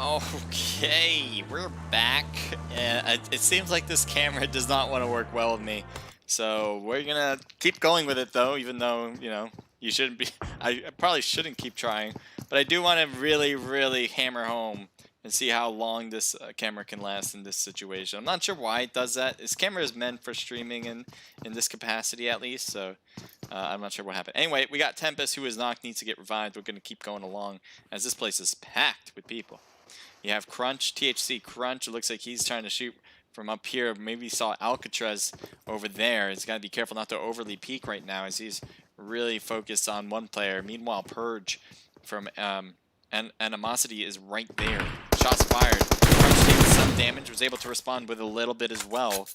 Okay, we're back. It seems like this camera does not want to work well with me. So we're gonna keep going with it though, even though, you shouldn't be, I probably shouldn't keep trying. But I do want to really hammer home and see how long this camera can last in this situation. I'm not sure why it does that. This camera is meant for streaming in this capacity at least, so I'm not sure what happened. Anyway, we got Tempest, who is knocked, needs to get revived. We're gonna keep going along as this place is packed with people. You have Crunch, THC Crunch. It looks like he's trying to shoot from up here. Maybe he saw Alcatraz over there. He's got to be careful not to overly peek right now as he's really focused on one player. Meanwhile, Purge from Animosity is right there. Shots fired. Crunch taking some damage. Was able to respond with a little bit as well.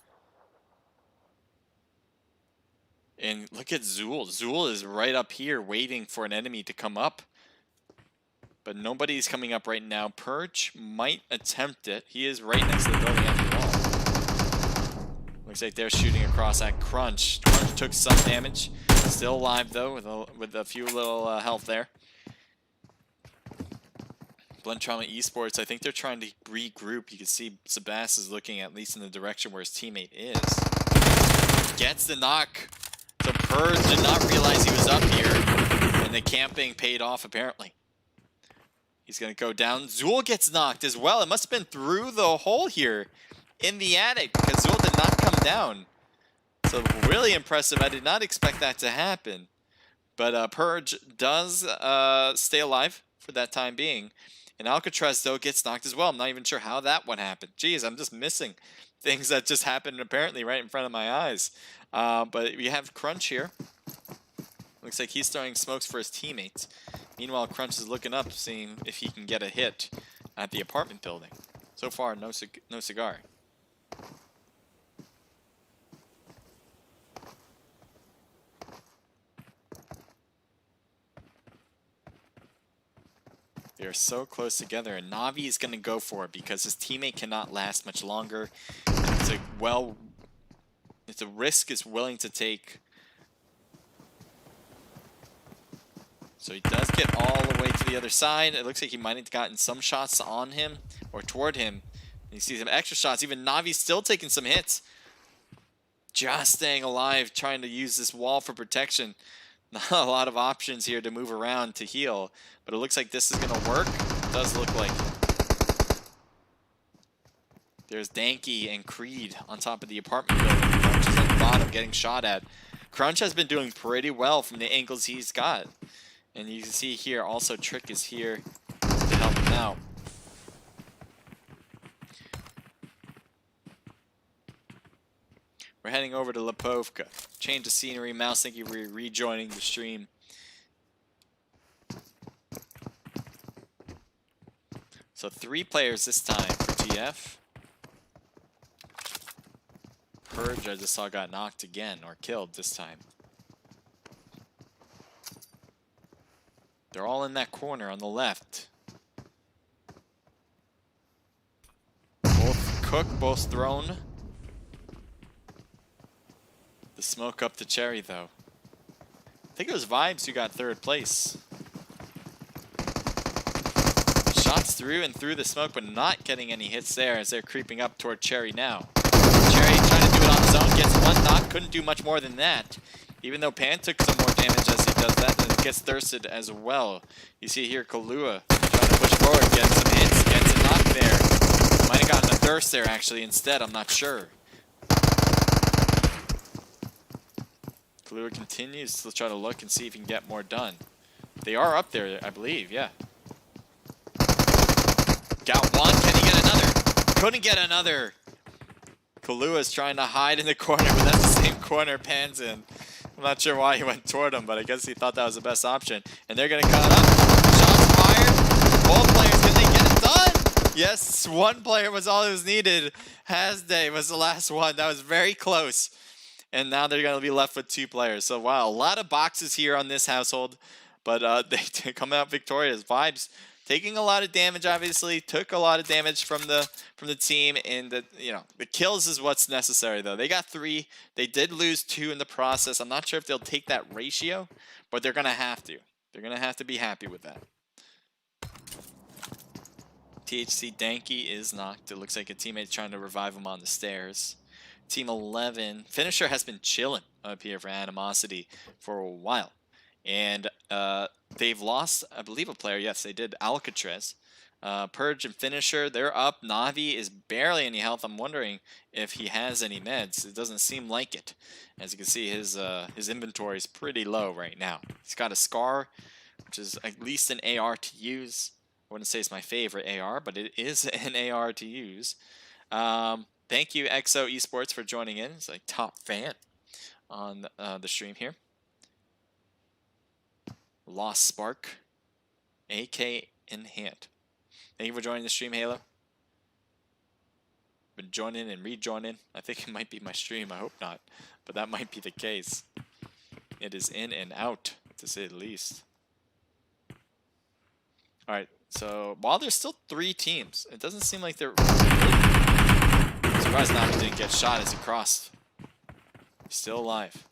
And look at Zool. Zool is right up here waiting for an enemy to come up. But nobody's coming up right now. Purge might attempt it. He is right next to the building after all. Looks like they're shooting across at Crunch. Crunch took some damage. Still alive though, with a few little health there. Blend Trauma Esports, I think they're trying to regroup. You can see Sebas is looking at least in the direction where his teammate is. Gets the knock. So Purge did not realize he was up here. And the camping paid off apparently. He's going to go down. Zool gets knocked as well. It must have been through the hole here in the attic because Zool did not come down. So really impressive. I did not expect that to happen. But Purge does stay alive for that time being. And Alcatraz, though, gets knocked as well. I'm not even sure how that one happened. Jeez, I'm just missing things that just happened apparently right in front of my eyes. But we have Crunch here. Looks like he's throwing smokes for his teammates. Meanwhile, Crunch is looking up, seeing if he can get a hit at the apartment building. So far, no cigar. They are so close together, and Navi is going to go for it because his teammate cannot last much longer. It's a risk he's willing to take. So he does get all the way to the other side. It looks like he might have gotten some shots on him or toward him. And you see some extra shots. Even Navi's still taking some hits. Just staying alive, trying to use this wall for protection. Not a lot of options here to move around to heal. But it looks like this is going to work. It does look like. There's Danky and Creed on top of the apartment building. Crunch is at the bottom getting shot at. Crunch has been doing pretty well from the angles he's got. And you can see here also Trick is here to help him out. We're heading over to Lipovka. Change of scenery. Mouse, thank you for rejoining the stream. So 3 players this time for TF. Purge, I just saw, got knocked again or killed this time. They're all in that corner on the left. Both cooked, both thrown. The smoke up to Cherry, though. I think it was Vibes who got 3rd place. Shots through and through the smoke, but not getting any hits there as they're creeping up toward Cherry now. Cherry trying to do it on his own, gets 1 knock, couldn't do much more than that. Even though Pan took some more damage as he does that, and gets thirsted as well. You see here Kalua trying to push forward, gets some hits, gets a knock there. Might have gotten a thirst there actually instead, I'm not sure. Kalua continues to try to look and see if he can get more done. They are up there, I believe, yeah. Got one, can he get another? Couldn't get another. Kalua's trying to hide in the corner, but that's the same corner Pan's in. I'm not sure why he went toward him, but I guess he thought that was the best option. And they're going to cut up. Shots fired. Both players, can they get it done? Yes, 1 player was all that was needed. Hasday was the last one. That was very close. And now they're going to be left with 2 players. So, wow, a lot of boxes here on this household. But they come out victorious. Vibes taking a lot of damage, obviously. Took a lot of damage from the team, and the kills is what's necessary though. They got 3. They did lose 2 in the process. I'm not sure if they'll take that ratio, but they're gonna have to. They're gonna have to be happy with that. THC Danky is knocked. It looks like a teammate's trying to revive him on the stairs. Team 11. Finisher has been chilling up here for Animosity for a while. And they've lost, I believe, a player. Yes, they did. Alcatraz. Purge and Finisher, they're up. Navi is barely any health. I'm wondering if he has any meds. It doesn't seem like it. As you can see, his inventory is pretty low right now. He's got a Scar, which is at least an AR to use. I wouldn't say it's my favorite AR, but it is an AR to use. Thank you, EXO Esports, for joining in. He's like top fan on the stream here. Lost Spark, AK in hand. Thank you for joining the stream, Halo. Been joining and rejoining. I think it might be my stream. I hope not, but that might be the case. It is in and out, to say the least. All right. So while there's still 3 teams, it doesn't seem like they're. I'm surprised Navi didn't get shot as he crossed. He's still alive.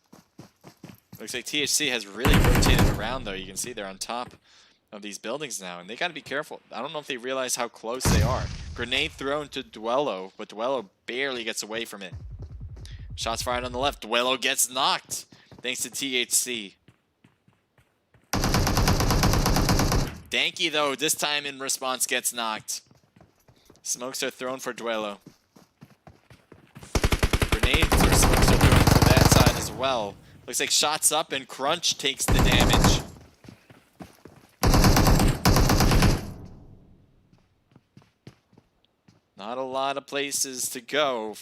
Looks like THC has really rotated around, though. You can see they're on top of these buildings now, and they got to be careful. I don't know if they realize how close they are. Grenade thrown to Duello, but Duello barely gets away from it. Shots fired on the left. Duello gets knocked thanks to THC. Danky, though, this time in response gets knocked. Smokes are thrown for Duello. Grenades or smokes are thrown for that side as well. Looks like shots up and Crunch takes the damage. Not a lot of places to go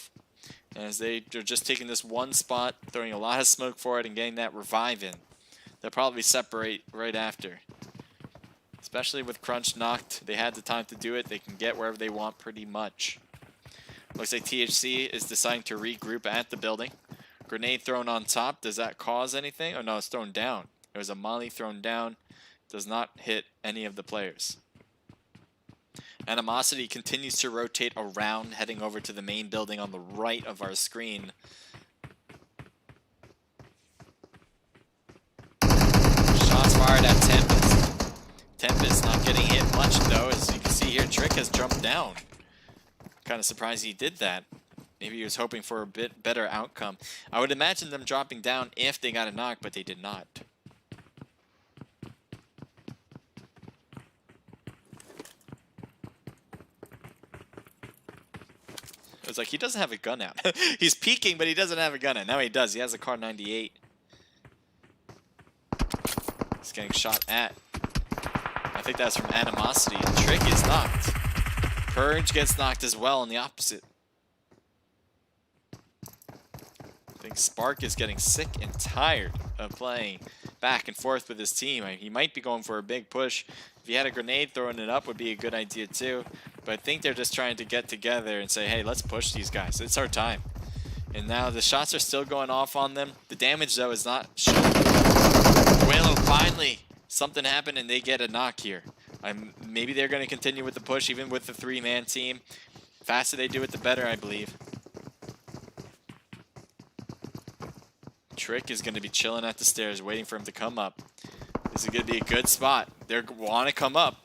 as they're just taking this one spot, throwing a lot of smoke for it and getting that revive in. They'll probably separate right after. Especially with Crunch knocked, they had the time to do it. They can get wherever they want pretty much. Looks like THC is deciding to regroup at the building. Grenade thrown on top. Does that cause anything? Oh no, it's thrown down. It was a molly thrown down. Does not hit any of the players. Animosity continues to rotate around, heading over to the main building on the right of our screen. Shots fired at Tempest. Tempest not getting hit much, though. As you can see here, Trick has jumped down. Kind of surprised he did that. Maybe he was hoping for a bit better outcome. I would imagine them dropping down if they got a knock, but they did not. It was like he doesn't have a gun out. He's peeking, but he doesn't have a gun out. Now he does. He has a Car 98. He's getting shot at. I think that's from Animosity. And Trick is knocked. Purge gets knocked as well on the opposite. I think Spark is getting sick and tired of playing back and forth with his team. He might be going for a big push. If he had a grenade, throwing it up would be a good idea too. But I think they're just trying to get together and say, hey, let's push these guys. It's our time. And now the shots are still going off on them. The damage, though, is not shown. Duello, finally, something happened and they get a knock here. Maybe they're going to continue with the push, even with the 3-man team. The faster they do it, the better, I believe. Trick is going to be chilling at the stairs, waiting for him to come up. This is going to be a good spot. They want to come up.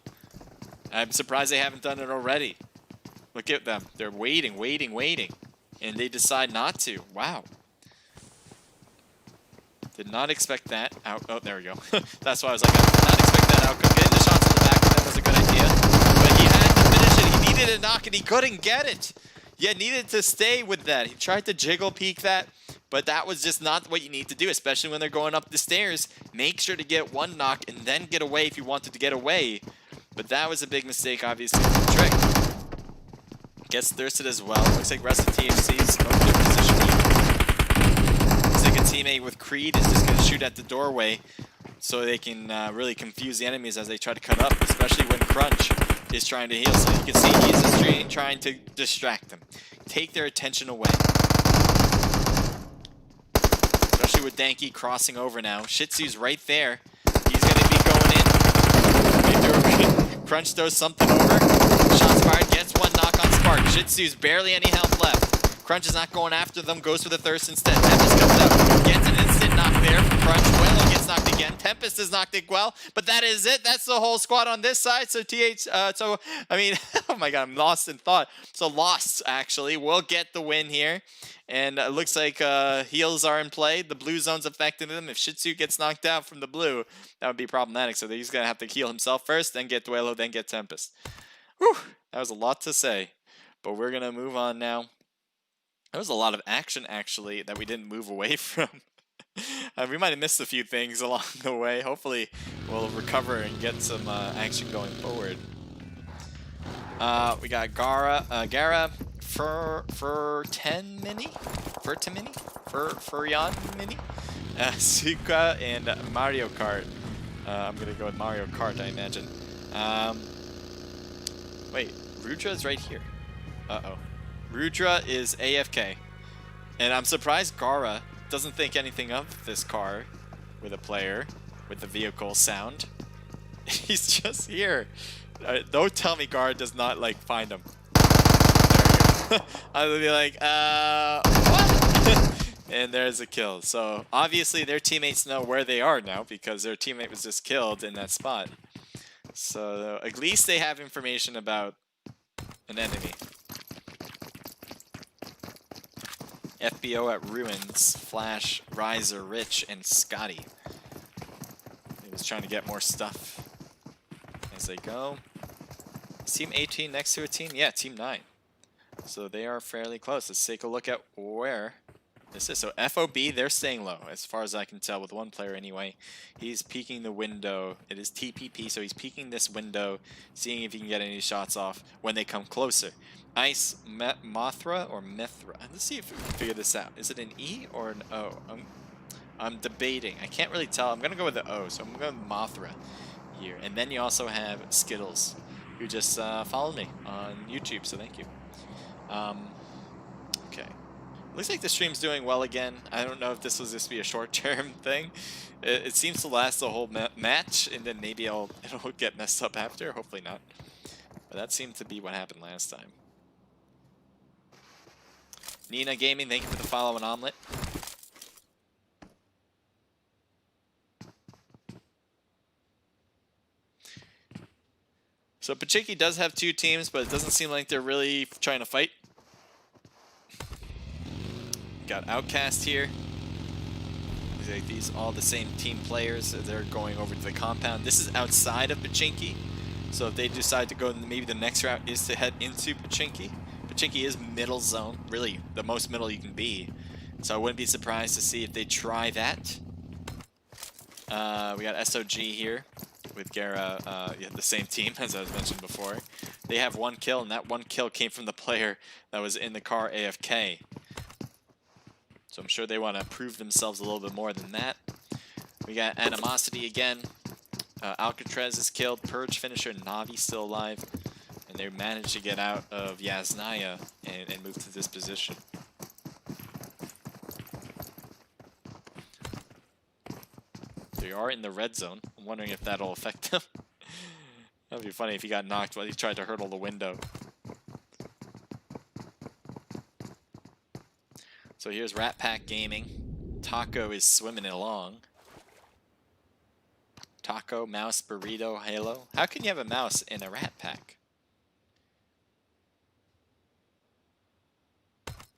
I'm surprised they haven't done it already. Look at them. They're waiting, waiting, waiting. And they decide not to. Wow. Did not expect that out. Oh, there we go. That's why I was like, I did not expect that outcome. Getting the shots in the back of them was a good idea. But he had to finish it. He needed a knock and he couldn't get it. Yeah, needed to stay with that. He tried to jiggle peek that. But that was just not what you need to do, especially when they're going up the stairs. Make sure to get one knock and then get away if you wanted to get away. But that was a big mistake, obviously, from Trick. Gets thirsted as well. Looks like rest of THC's going to position. Looks like a teammate with Creed is just going to shoot at the doorway so they can really confuse the enemies as they try to cut up, especially when Crunch is trying to heal. So you can see he's just trying to distract them. Take their attention away. Especially with Danky crossing over now. Shih Tzu's right there. He's going to be going in. Crunch throws something over. Shots fired. Gets one knock on Spark. Shih Tzu's barely any health left. Crunch is not going after them. Goes for the thirst instead. Tempest comes out. Gets an instant knock there from Crunch. Duello gets gets knocked again. Tempest is knocked as well, but that is it. That's the whole squad on this side. So I mean, oh my god, I'm lost in thought. So Lost actually will get the win here. And it looks like heals are in play. The blue zone's affecting them. If Shitsu gets knocked out from the blue, that would be problematic. So he's going to have to heal himself first, then get Duelo, then get Tempest. Whew, that was a lot to say. But we're going to move on now. There was a lot of action, actually, that we didn't move away from. We might have missed a few things along the way. Hopefully, we'll recover and get some action going forward. We got Gara, Furtan Mini, Furyan Mini, Suka, and Mario Kart. I'm gonna go with Mario Kart, I imagine. Wait, Rudra's right here. Uh-oh. Rudra is AFK. And I'm surprised Gara doesn't think anything of this car with a player, with the vehicle sound. He's just here. Don't tell me Gara does not, like, find him. I would be like, what? And there's a kill. So, obviously, their teammates know where they are now because their teammate was just killed in that spot. So, at least they have information about an enemy. FBO at Ruins, Flash, Riser, Rich, and Scotty. He was trying to get more stuff as they go. Is Team 18 next to a team? Yeah, Team 9. So they are fairly close. Let's take a look at where this is. So FOB, they're staying low, as far as I can tell, with one player anyway. He's peeking the window. It is TPP, so he's peeking this window, seeing if he can get any shots off when they come closer. Ice, Mothra, or Mithra? Let's see if we can figure this out. Is it an E or an O? I'm debating. I can't really tell. I'm going to go with the O, so I'm going to go with Mothra here. And then you also have Skittles, who just followed me on YouTube, so thank you. Okay. Looks like the stream's doing well again. I don't know if this was just be a short-term thing. It seems to last the whole match, and then maybe it'll get messed up after. Hopefully not. But that seemed to be what happened last time. Nina Gaming, thank you for the follow and omelet. So Pachiki does have two teams, but it doesn't seem like they're really trying to fight. Got Outcast here. These all the same team players. They're going over to the compound. This is outside of Pachinki. So if they decide to go, maybe the next route is to head into Pachinki. Pachinki is middle zone, really the most middle you can be. So I wouldn't be surprised to see if they try that. We got SOG here with Gara, yeah, the same team as I was mentioned before. They have one kill, and that one kill came from the player that was in the car AFK. So I'm sure they want to prove themselves a little bit more than that. We got Animosity again. Alcatraz is killed. Purge finisher Navi still alive. And they managed to get out of Yasnaya and move to this position. They are in the red zone. I'm wondering if that'll affect them. That'd be funny if he got knocked while he tried to hurdle the window. So here's Rat Pack Gaming. Taco is swimming along. Taco, Mouse, Burrito, Halo. How can you have a mouse in a Rat Pack?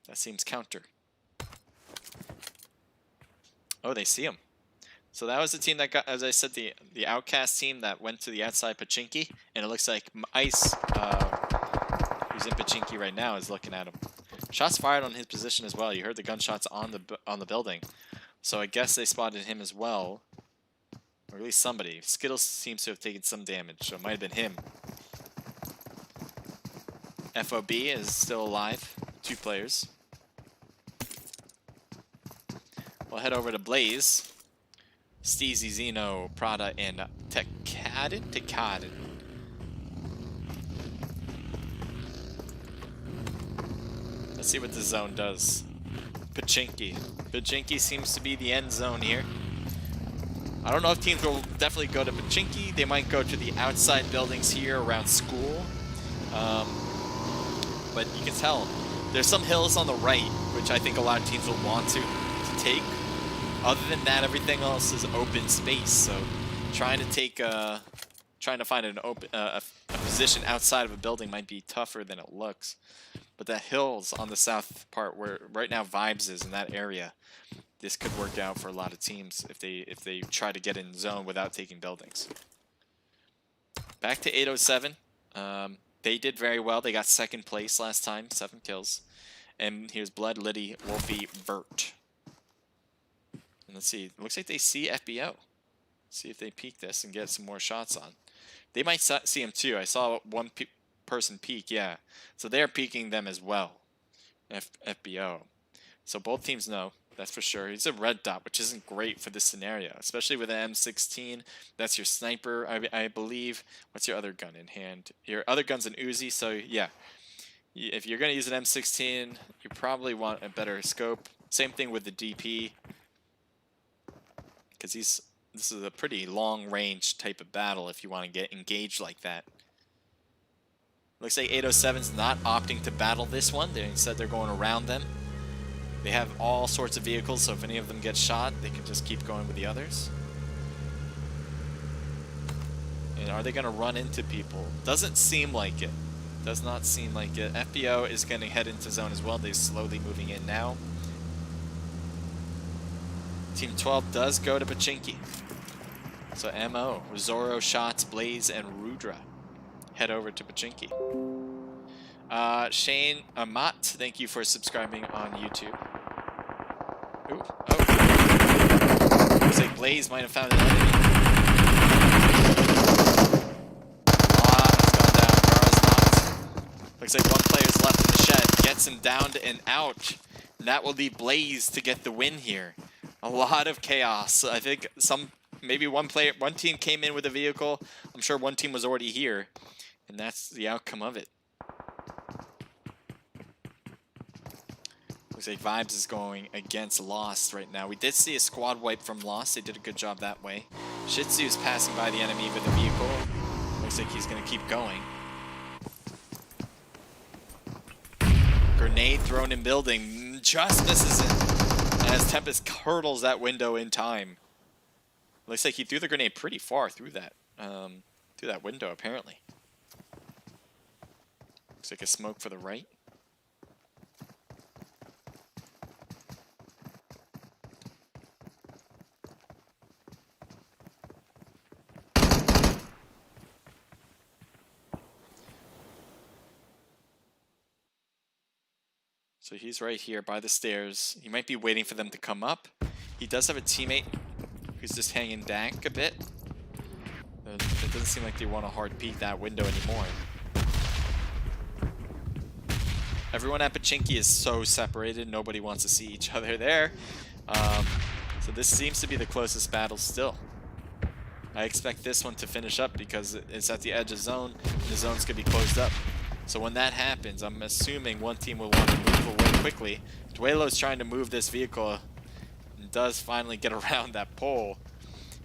That seems counter. Oh, they see him. So that was the team that got, as I said, the Outcast team that went to the outside Pachinki. And it looks like Ice, who's in Pachinki right now, is looking at him. Shots fired on his position as well. You heard the gunshots on the building. So I guess they spotted him as well. Or at least somebody. Skittles seems to have taken some damage, so it might have been him. FOB is still alive. 2 players. We'll head over to Blaze. Steezy, Zeno, Prada, and Tekadin. Let's see what the zone does. Pachinki. Pachinki seems to be the end zone here. I don't know if teams will definitely go to Pachinki. They might go to the outside buildings here around school. But you can tell there's some hills on the right, which I think a lot of teams will want to take. Other than that, everything else is open space. So trying to find an open a position outside of a building might be tougher than it looks. But that hill's on the south part where right now Vibes is in that area. This could work out for a lot of teams if they try to get in zone without taking buildings. Back to 807. They did very well. They got second place last time, 7 kills. And here's Blood, Liddy, Wolfie, Vert. And let's see. It looks like they see FBO. See if they peek this and get some more shots on. They might see him too. I saw one person peek, yeah. So they're peeking them as well. FBO. So both teams know, that's for sure. He's a red dot, which isn't great for this scenario, especially with an M16. That's your sniper, I believe. What's your other gun in hand? Your other gun's an Uzi, so yeah. If you're going to use an M16, you probably want a better scope. Same thing with the DP. Because this is a pretty long-range type of battle if you want to get engaged like that. Looks like 807's not opting to battle this one. Instead, they're going around them. They have all sorts of vehicles, so if any of them get shot, they can just keep going with the others. And are they going to run into people? Doesn't seem like it. Does not seem like it. FBO is going to head into zone as well. They're slowly moving in now. Team 12 does go to Pachinki. So MO, Zoro, Shots, Blaze, and Rudra head over to Pachinki. Shane Amat, thank you for subscribing on YouTube. Ooh, oh. Looks like Blaze might have found an enemy. Has gone down. Gara's knocked. Looks like one player's left in the shed. Gets him down and out. And that will leave Blaze to get the win here. A lot of chaos. I think maybe one team came in with a vehicle. I'm sure one team was already here. And that's the outcome of it. Looks like Vibes is going against Lost right now. We did see a squad wipe from Lost. They did a good job that way. Shitsu is passing by the enemy with a vehicle. Looks like he's going to keep going. Grenade thrown in building. Just misses it. As Tempest hurdles that window in time. Looks like he threw the grenade pretty far through that window, apparently. Looks like a smoke for the right. So he's right here by the stairs. He might be waiting for them to come up. He does have a teammate who's just hanging back a bit. It doesn't seem like they want to hard peek that window anymore. Everyone at Pachinki is so separated. Nobody wants to see each other there. So this seems to be the closest battle still. I expect this one to finish up because it's at the edge of zone, and the zone's going to be closed up. So when that happens, I'm assuming one team will want to move away quickly. Duelo's trying to move this vehicle and does finally get around that pole.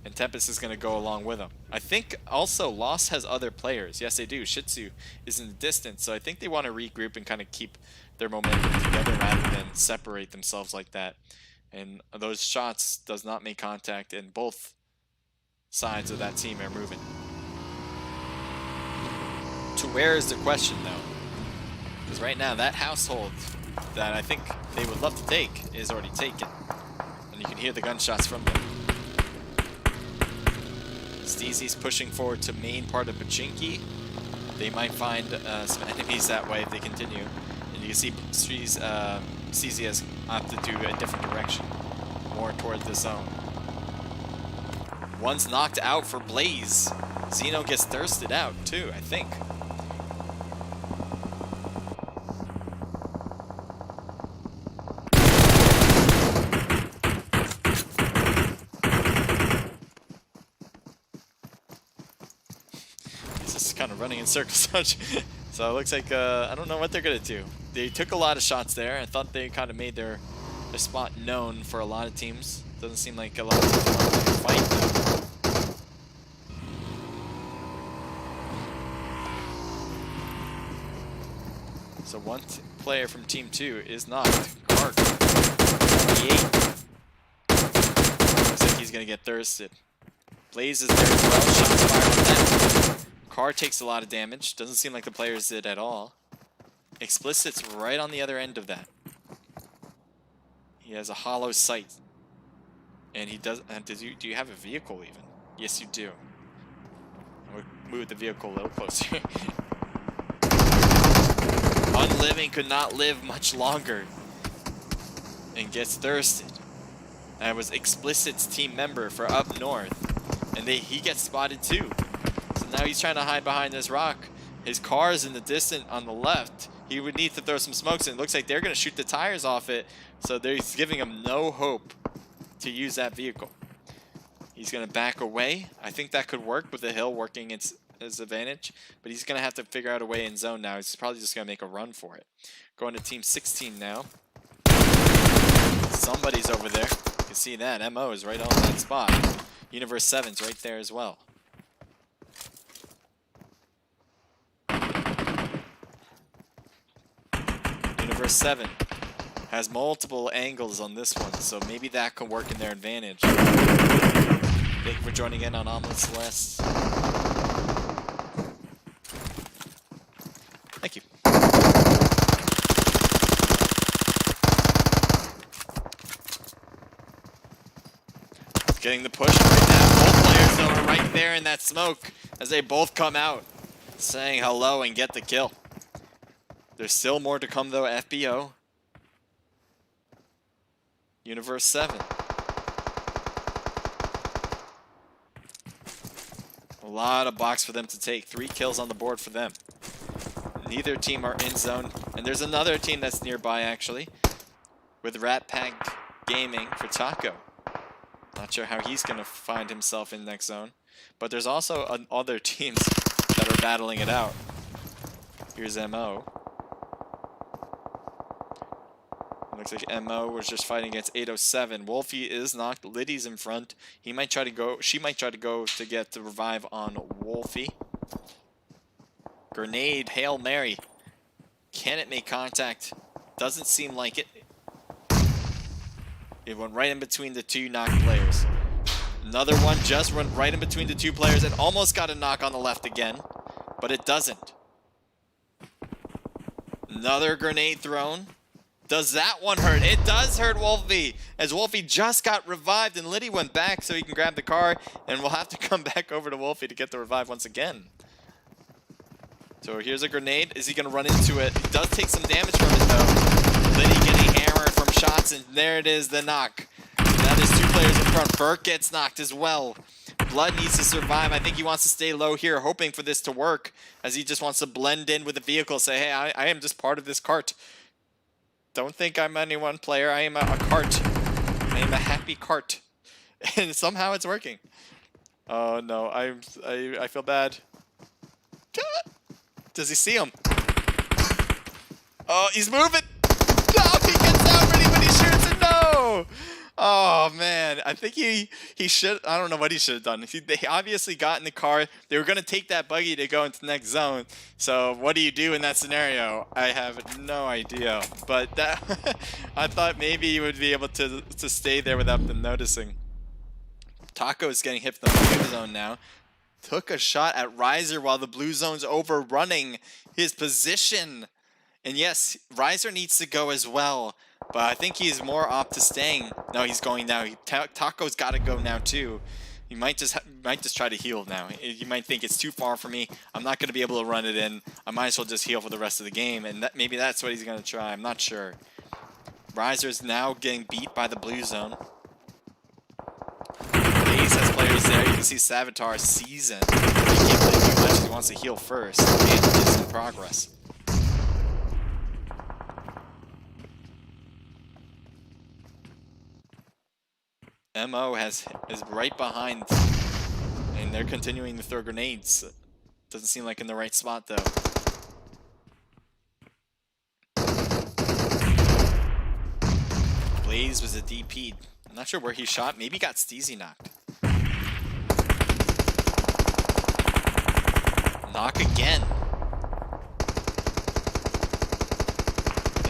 And Tempest is going to go along with him. I think also Lost has other players. Yes, they do. Shitsu is in the distance, so I think they want to regroup and kind of keep their momentum together rather than separate themselves like that. And those shots does not make contact, and both sides of that team are moving. To where is the question, though? Because right now, that household that I think they would love to take is already taken. And you can hear the gunshots from them. Steezy's pushing forward to main part of Pachinki. They might find some enemies that way if they continue. And you can see Steezy has opted to a different direction, more towards the zone. One's knocked out for Blaze. Xeno gets thirsted out too, I think. Kind of running in circles. So it looks like I don't know what they're gonna do. They took a lot of shots there. I thought they kind of made their spot known for a lot of teams. Doesn't seem like a lot of teams want to fight though. So one player from team 2 is knocked. Clark, 28. going to get thirsted. Blaze is there as well. Shots fired on that. Car takes a lot of damage. Doesn't seem like the players did at all. Explicit's right on the other end of that. He has a hollow sight. And he does. Do you have a vehicle even? Yes, you do. We'll move the vehicle a little closer. Unliving could not live much longer. And gets thirsted. That was Explicit's team member for up north. And he gets spotted too. So now he's trying to hide behind this rock. His car is in the distance on the left. He would need to throw some smokes, and it looks like they're going to shoot the tires off it. So they're giving him no hope to use that vehicle. He's going to back away. I think that could work with the hill working its advantage. But he's going to have to figure out a way in zone now. He's probably just going to make a run for it. Going to team 16 now. Somebody's over there. You can see that. MO is right on that spot. Universe 7's right there as well. Universe 7 has multiple angles on this one, so maybe that can work in their advantage. Thank you for joining in on Omelet Celeste. Thank you. Getting the push right now. Both players though are right there in that smoke as they both come out, saying hello and get the kill. There's still more to come though. FBO. Universe 7. A lot of box for them to take. 3 kills on the board for them. Neither team are in zone. And there's another team that's nearby actually. With Rat Pack Gaming for Taco. Not sure how he's going to find himself in next zone. But there's also other teams that are battling it out. Here's MO. Looks like MO was just fighting against 807. Wolfie is knocked. Liddy's in front. He might try to go. She might try to go to get the revive on Wolfie. Grenade. Hail Mary. Can it make contact? Doesn't seem like it. It went right in between the 2 knocked players. Another one just went right in between the 2 players and almost got a knock on the left again. But it doesn't. Another grenade thrown. Does that one hurt? It does hurt Wolfie, as Wolfie just got revived and Liddy went back so he can grab the car, and we'll have to come back over to Wolfie to get the revive once again. So here's a grenade. Is he going to run into it? He does take some damage from it though. Liddy getting hammered from shots, and there it is, the knock. Now there's 2 players in front. Burke gets knocked as well. Blood needs to survive. I think he wants to stay low here, hoping for this to work, as he just wants to blend in with the vehicle, say, hey, I am just part of this cart. Don't think I'm any one player. I am a cart. I am a happy cart. And somehow it's working. Oh no, I feel bad. Does he see him? Oh, he's moving. No, he gets out ready, but he shoots it. No. Oh man, I think he should. I don't know what he should have done. They obviously got in the car. They were going to take that buggy to go into the next zone. So what do you do in that scenario? I have no idea. But that I thought maybe he would be able to stay there without them noticing. Taco is getting hit from the blue zone now. Took a shot at Riser while the blue zone's overrunning his position. And yes, Riser needs to go as well. But I think he's more opt to staying. No, he's going now. Taco's got to go now too. He might just try to heal now. He might think it's too far for me. I'm not going to be able to run it in. I might as well just heal for the rest of the game. And maybe that's what he's going to try. I'm not sure. Riser's now getting beat by the blue zone. Blaze has players there. You can see Savitar sees him. He can't play too much. He wants to heal first. And it's in progress. MO is right behind, and they're continuing to throw grenades. Doesn't seem like in the right spot though. Blaze was a DP. I'm not sure where he shot. Maybe got Steezy knocked. Knock again.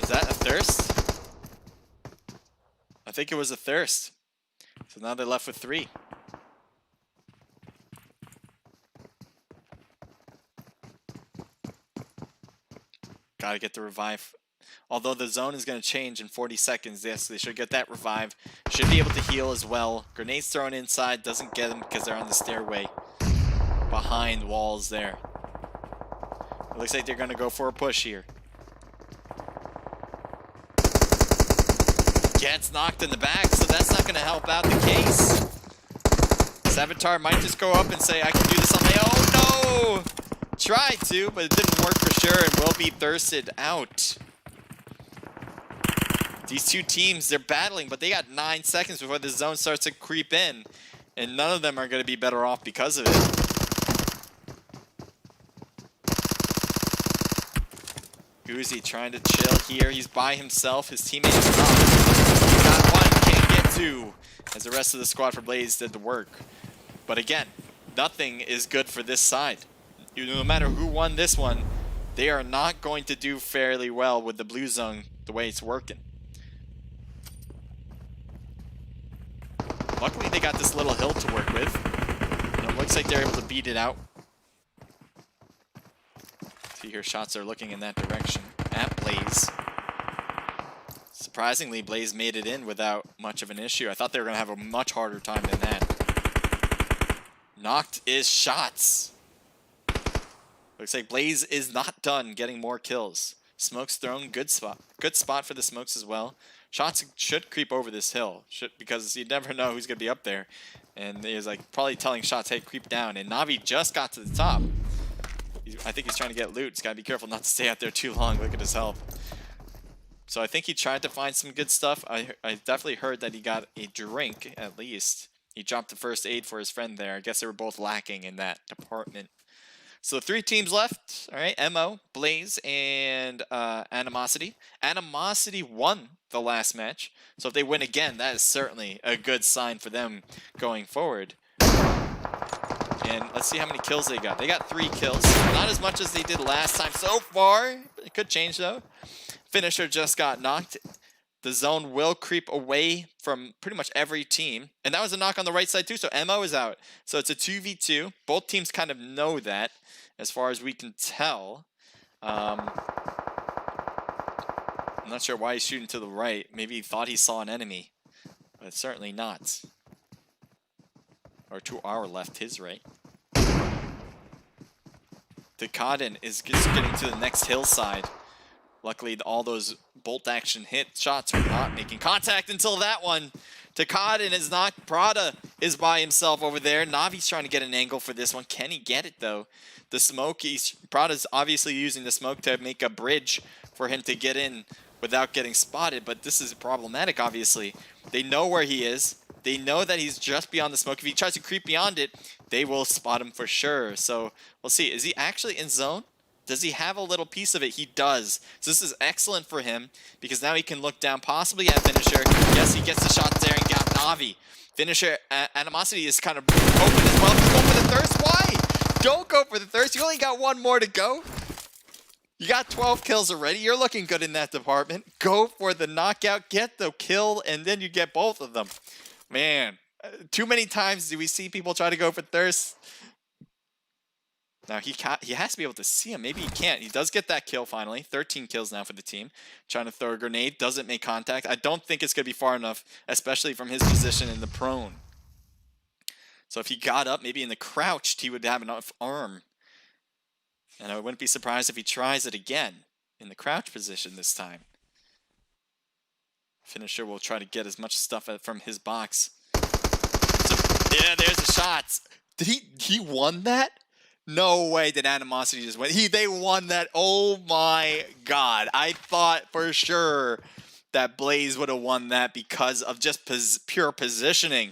Is that a thirst? I think it was a thirst. So now they're left with 3. Gotta get the revive. Although the zone is going to change in 40 seconds, yes, they should get that revive. Should be able to heal as well. Grenades thrown inside, doesn't get them because they're on the stairway. Behind walls there. It looks like they're going to go for a push here. Gets knocked in the back, so that's not going to help out the case. Savitar might just go up and say, I can do this on my own. No! Tried to, but it didn't work for sure and will be thirsted out. These two teams, they're battling, but they got 9 seconds before the zone starts to creep in. And none of them are going to be better off because of it. Uzi trying to chill here. He's by himself. His teammate is not. He got 1, can't get 2. As the rest of the squad for Blaze did the work. But again, nothing is good for this side. No matter who won this one, they are not going to do fairly well with the blue zone the way it's working. Luckily, they got this little hill to work with. And it looks like they're able to beat it out. See here, shots are looking in that direction at Blaze. Surprisingly, Blaze made it in without much of an issue. I thought they were going to have a much harder time than that. Knocked is shots. Looks like Blaze is not done getting more kills. Smokes thrown, good spot. Good spot for the smokes as well. Shots should creep over this hill because you never know who's going to be up there. And he's like probably telling shots, hey, creep down. And Navi just got to the top. I think he's trying to get loot. He's got to be careful not to stay out there too long. Look at his health. So I think he tried to find some good stuff. I definitely heard that he got a drink at least. He dropped the first aid for his friend there. I guess they were both lacking in that department. So 3 teams left. All right, MO, Blaze, and Animosity. Animosity won the last match. So if they win again, that is certainly a good sign for them going forward. And let's see how many kills they got. They got 3 kills. Not as much as they did last time so far. It could change though. Finisher just got knocked. The zone will creep away from pretty much every team. And that was a knock on the right side too, so MO is out. So it's a 2v2. Both teams kind of know that, as far as we can tell. I'm not sure why he's shooting to the right. Maybe he thought he saw an enemy, but certainly not. Or to our left, his right. Dekadin is just getting to the next hillside. Luckily, all those bolt action hit shots are not making contact until that one. Dekadin is not. Prada is by himself over there. Navi's trying to get an angle for this one. Can he get it though? The smoke, Prada's obviously using the smoke to make a bridge for him to get in without getting spotted, but this is problematic, obviously. They know where he is. They know that he's just beyond the smoke. If he tries to creep beyond it, they will spot him for sure. So we'll see. Is he actually in zone? Does he have a little piece of it? He does. So this is excellent for him because now he can look down possibly at Finisher. Yes, he gets the shot there and got Navi. Finisher, Animosity is kind of open as well. He's going for the thirst. Why? Don't go for the thirst. You only got 1 more to go. You got 12 kills already. You're looking good in that department. Go for the knockout, get the kill, and then you get both of them. Man, too many times do we see people try to go for thirst. Now, he has to be able to see him. Maybe he can't. He does get that kill finally. 13 kills now for the team. Trying to throw a grenade. Doesn't make contact. I don't think it's going to be far enough, especially from his position in the prone. So if he got up, maybe in the crouched, he would have enough arm. And I wouldn't be surprised if he tries it again in the crouch position this time. Finisher will try to get as much stuff from his box. So, yeah, there's the shots. Did he won that? No way did Animosity just win. They won that. Oh my god. I thought for sure that Blaze would have won that because of just pure positioning.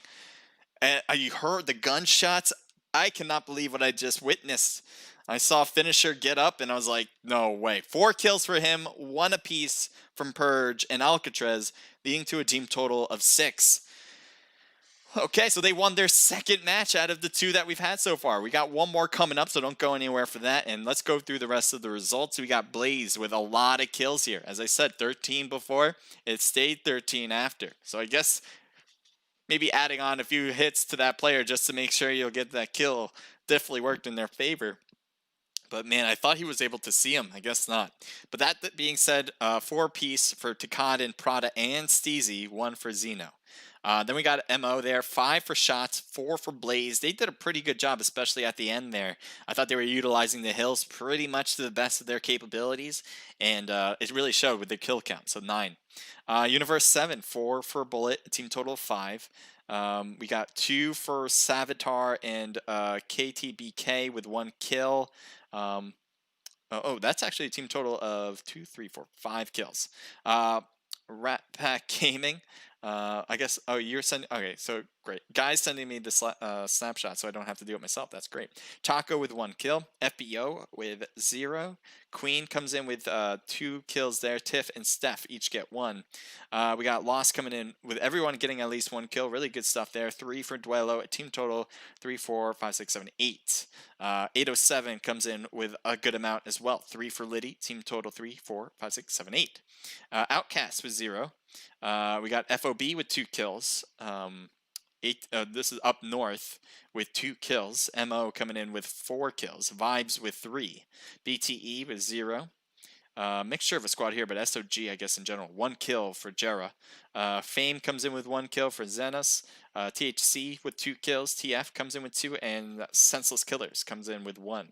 And you heard the gunshots. I cannot believe what I just witnessed. I saw Finisher get up and I was like, no way. 4 kills for him, 1 apiece from Purge and Alcatraz, leading to a team total of 6. Okay, so they won their 2nd match out of the 2 that we've had so far. We got 1 more coming up, so don't go anywhere for that. And let's go through the rest of the results. We got Blaze with a lot of kills here. As I said, 13 before. It stayed 13 after. So I guess maybe adding on a few hits to that player just to make sure you'll get that kill definitely worked in their favor. But man, I thought he was able to see him. I guess not. But that being said, 4-piece for Takadin, Prada, and Steezy, 1 for Zeno. Then we got MO there, 5 for shots, 4 for Blaze. They did a pretty good job, especially at the end there. I thought they were utilizing the hills pretty much to the best of their capabilities, and it really showed with their kill count, so 9. Universe 7, 4 for Bullet, a team total of 5. We got 2 for Savitar and KTBK with 1 kill. That's actually a team total of 2, 3, 4, 5 kills. Rat Pack Gaming. I guess, you're sending, okay, so great. Guys sending me the snapshot so I don't have to do it myself. That's great. Taco with 1 kill. FBO with 0. Queen comes in with 2 kills there. Tiff and Steph each get 1. We got Lost coming in with everyone getting at least 1 kill. Really good stuff there. 3 for Duelo. A team total 3, 4, 5, 6, 7, 8. 807 comes in with a good amount as well. 3 for Liddy. Team total 3, 4, 5, 6, 7, 8. Outcast with 0. We got FOB with 2 kills. This is up north with 2 kills. MO coming in with 4 kills. Vibes with 3. BTE with 0. Mixture of a squad here, but SOG, I guess, in general. 1 kill for Jera. Fame comes in with 1 kill for Zenos. THC with 2 kills. TF comes in with 2. And Senseless Killers comes in with 1.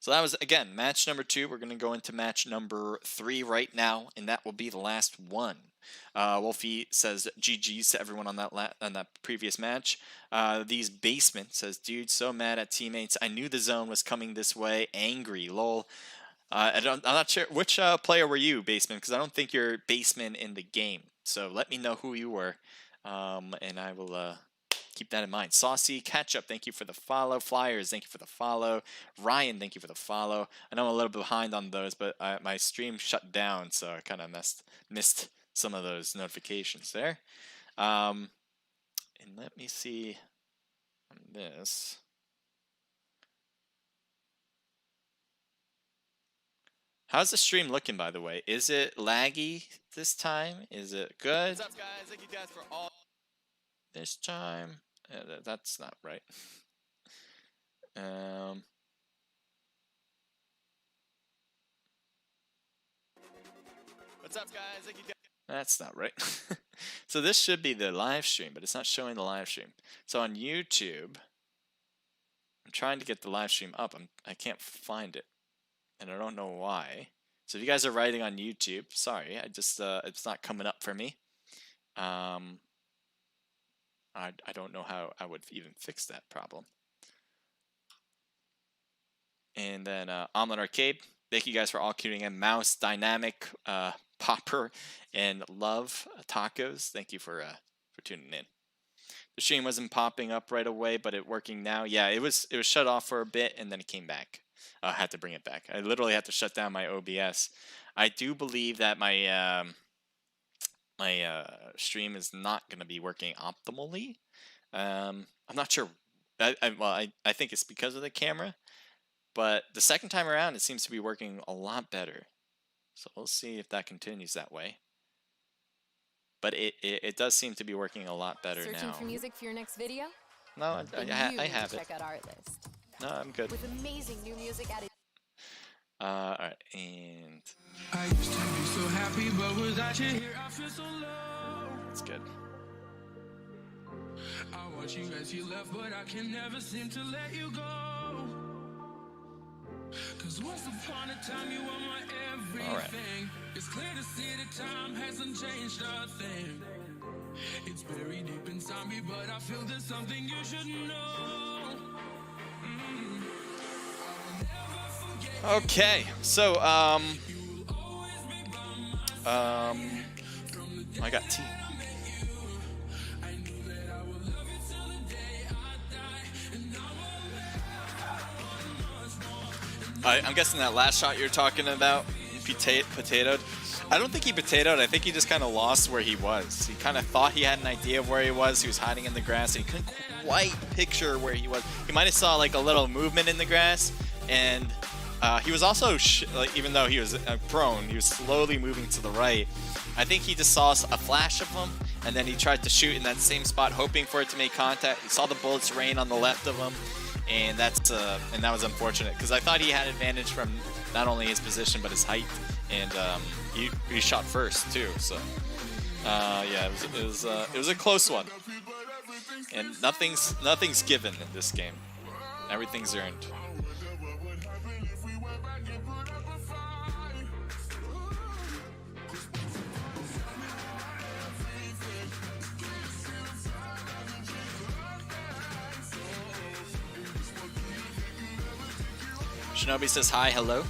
So that was, again, match number 2. We're going to go into match number 3 right now, and that will be the last one. Wolfie says GG's to everyone on that previous match. These Basement says, dude, so mad at teammates. I knew the zone was coming this way. Angry, lol. I'm not sure. Which player were you, Basement? Because I don't think you're Basement in the game. So let me know who you were, and I will... keep that in mind. Saucy Ketchup, thank you for the follow. Flyers, thank you for the follow. Ryan, thank you for the follow. I know I'm a little behind on those, but my stream shut down, so I kind of missed some of those notifications there. And let me see on this. How's the stream looking, by the way? Is it laggy this time? Is it good? What's up, guys? Thank you guys for all. This time, that's not right. What's up, guys? Thank you guys. That's not right. So this should be the live stream, but it's not showing the live stream. So on YouTube, I'm trying to get the live stream up. I can't find it, and I don't know why. So if you guys are writing on YouTube, sorry, it's not coming up for me. I don't know how I would even fix that problem. And then Omelet Arcade, thank you guys for all tuning in. Mouse, Dynamic, Popper, and Love Tacos, thank you for tuning in. The stream wasn't popping up right away, but it's working now. Yeah, it was shut off for a bit, and then it came back. I had to bring it back. I literally had to shut down my OBS. I do believe that my stream is not going to be working optimally. I'm not sure. I think it's because of the camera, but the second time around it seems to be working a lot better. So we'll see if that continues that way. But it does seem to be working a lot better now. Searching for music for your next video? No, I have it. Check out our list. No, I'm good. With amazing new music added. All right, and I used to be so happy, but without you here, I feel so low. that's good. I watch you as you left, but I can never seem to let you go. Cause once upon a time, you were my everything. All right. It's clear to see that time hasn't changed a thing. It's buried deep inside me, but I feel there's something you should know. Okay, so I got T. I'm guessing that last shot you're talking about, potatoed. I don't think he potatoed. I think he just kind of lost where he was. He kind of thought he had an idea of where he was. He was hiding in the grass, and he couldn't quite picture where he was. He might have saw like a little movement in the grass, and he was also, even though he was prone, he was slowly moving to the right. I think he just saw a flash of him, and then he tried to shoot in that same spot, hoping for it to make contact. He saw the bullets rain on the left of him, and that was unfortunate because I thought he had advantage from not only his position but his height, and he shot first too. So yeah, it was a close one, and nothing's given in this game. Everything's earned. Shinobi says hi, hello.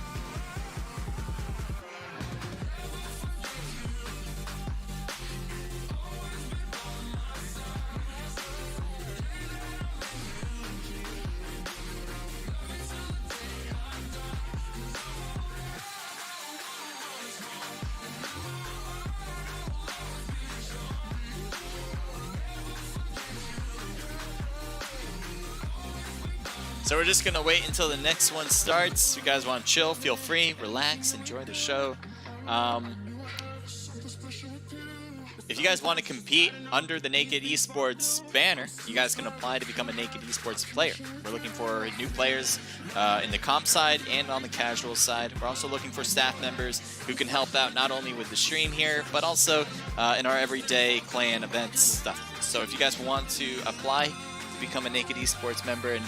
So we're just gonna wait until the next one starts. If you guys want to chill, feel free, relax, enjoy the show. If you guys want to compete under the Naked Esports banner, you guys can apply to become a Naked Esports player. We're looking for new players in the comp side and on the casual side. We're also looking for staff members who can help out not only with the stream here, but also in our everyday clan events stuff. So if you guys want to apply to become a Naked Esports member in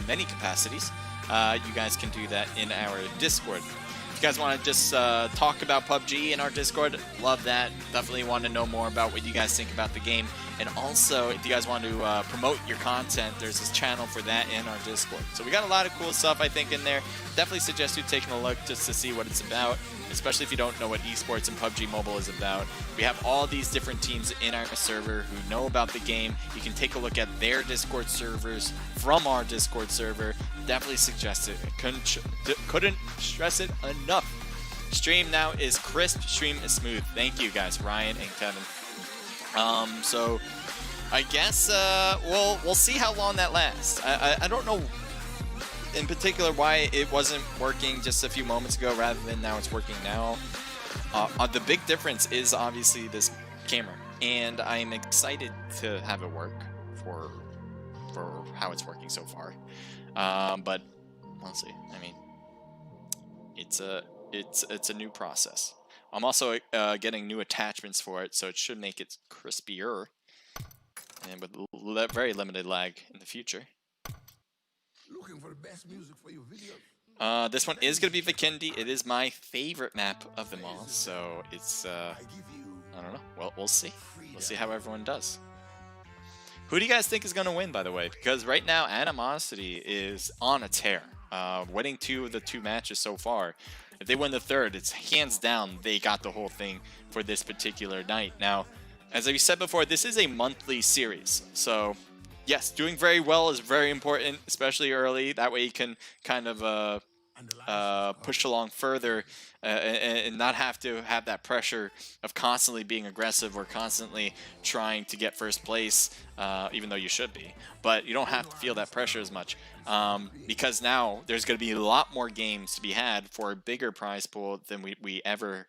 many capacities, you guys can do that in our Discord. If you guys want to just talk about PUBG in our Discord, love that. Definitely want to know more about what you guys think about the game. And also, if you guys want to promote your content, there's this channel for that in our Discord. So we got a lot of cool stuff, I think, in there. Definitely suggest you taking a look just to see what it's about, especially if you don't know what esports and PUBG Mobile is about. We have all these different teams in our server who know about the game. You can take a look at their Discord servers from our Discord server. Definitely suggest it. Couldn't stress it enough. Stream now is crisp. Stream is smooth. Thank you guys, Ryan and Kevin. So I guess we'll see how long that lasts. I don't know in particular why it wasn't working just a few moments ago rather than now it's working now. The big difference is obviously this camera, and I'm excited to have it work for how it's working so far. But we'll see. I mean, it's a new process. I'm also getting new attachments for it, so it should make it crispier and with very limited lag in the future. Looking for the best music for your video. This one is going to be Vikendi. It is my favorite map of them all, so it's, I don't know. Well, we'll see. We'll see how everyone does. Who do you guys think is going to win, by the way? Because right now, Animosity is on a tear. Winning 2 of the 2 matches so far. If they win the 3rd, it's hands down they got the whole thing for this particular night. Now, as I said before, this is a monthly series. So, yes, doing very well is very important, especially early. That way you can kind of push along further and not have to have that pressure of constantly being aggressive or constantly trying to get first place, even though you should be. But you don't have to feel that pressure as much because now there's going to be a lot more games to be had for a bigger prize pool than we ever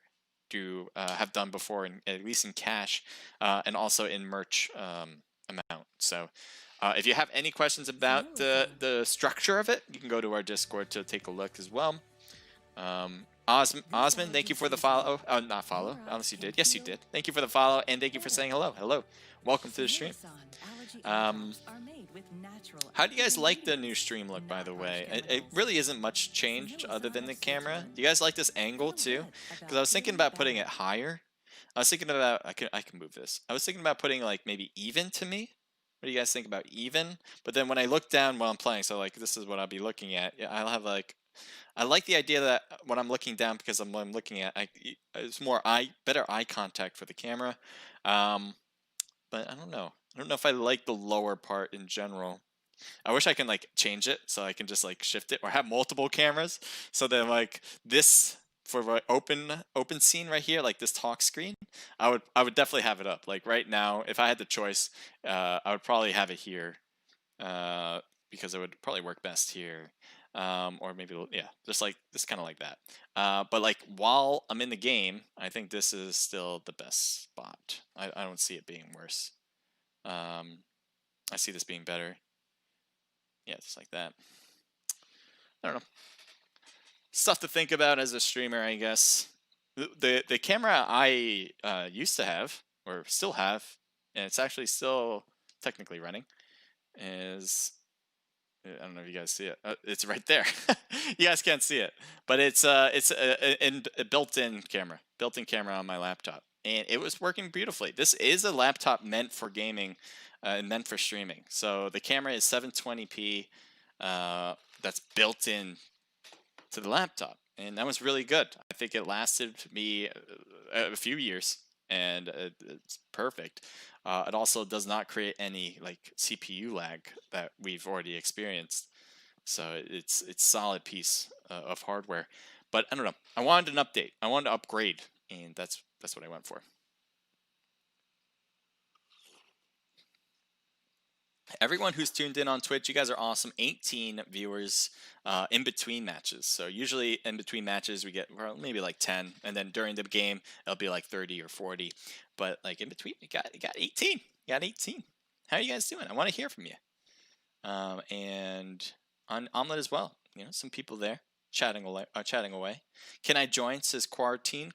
have done before, at least in cash and also in merch amount. So if you have any questions about the structure of it, you can go to our Discord to take a look as well. Osman, thank you for the follow. Oh, not follow. Unless you did. Yes, you did. Thank you for the follow, and thank you for saying hello. Hello. Welcome to the stream. How do you guys like the new stream look, by the way? It really isn't much changed other than the camera. Do you guys like this angle, too? Because I was thinking about putting it higher. I was thinking about... I can move this. I was thinking about putting, like, maybe even to me. What do you guys think about even? But then when I look down while I'm playing, so, like, this is what I'll be looking at. I'll have, like... I like the idea that when I'm looking down, because what I'm looking at, it's more better eye contact for the camera. But I don't know. I don't know if I like the lower part in general. I wish I can like change it so I can just like shift it or have multiple cameras. So then like this for my open scene right here, like this talk screen, I would definitely have it up. Like right now, if I had the choice, I would probably have it here because it would probably work best here. Or maybe, yeah, just kind of like that. But like while I'm in the game, I think this is still the best spot. I don't see it being worse. I see this being better. Yeah, just like that. I don't know. Stuff to think about as a streamer, I guess. The camera I used to have, or still have, and it's actually still technically running, is, I don't know if you guys see it. It's right there. You guys can't see it, but it's a built-in camera on my laptop, and it was working beautifully. This is a laptop meant for gaming, and meant for streaming. So the camera is 720p. That's built in to the laptop, and that was really good. I think it lasted me a few years, and it's perfect. It also does not create any like CPU lag that we've already experienced, so it's solid piece of hardware. But I don't know. I wanted an update. I wanted to upgrade, and that's what I went for. Everyone who's tuned in on Twitch, you guys are awesome. 18 viewers in between matches. So usually in between matches we get, well, maybe like 10, and then during the game it'll be like 30 or 40. But like in between, you got 18. You got 18. How are you guys doing? I want to hear from you. And on Omelette as well. You know, some people there chatting away. Can I join? Says quarantine.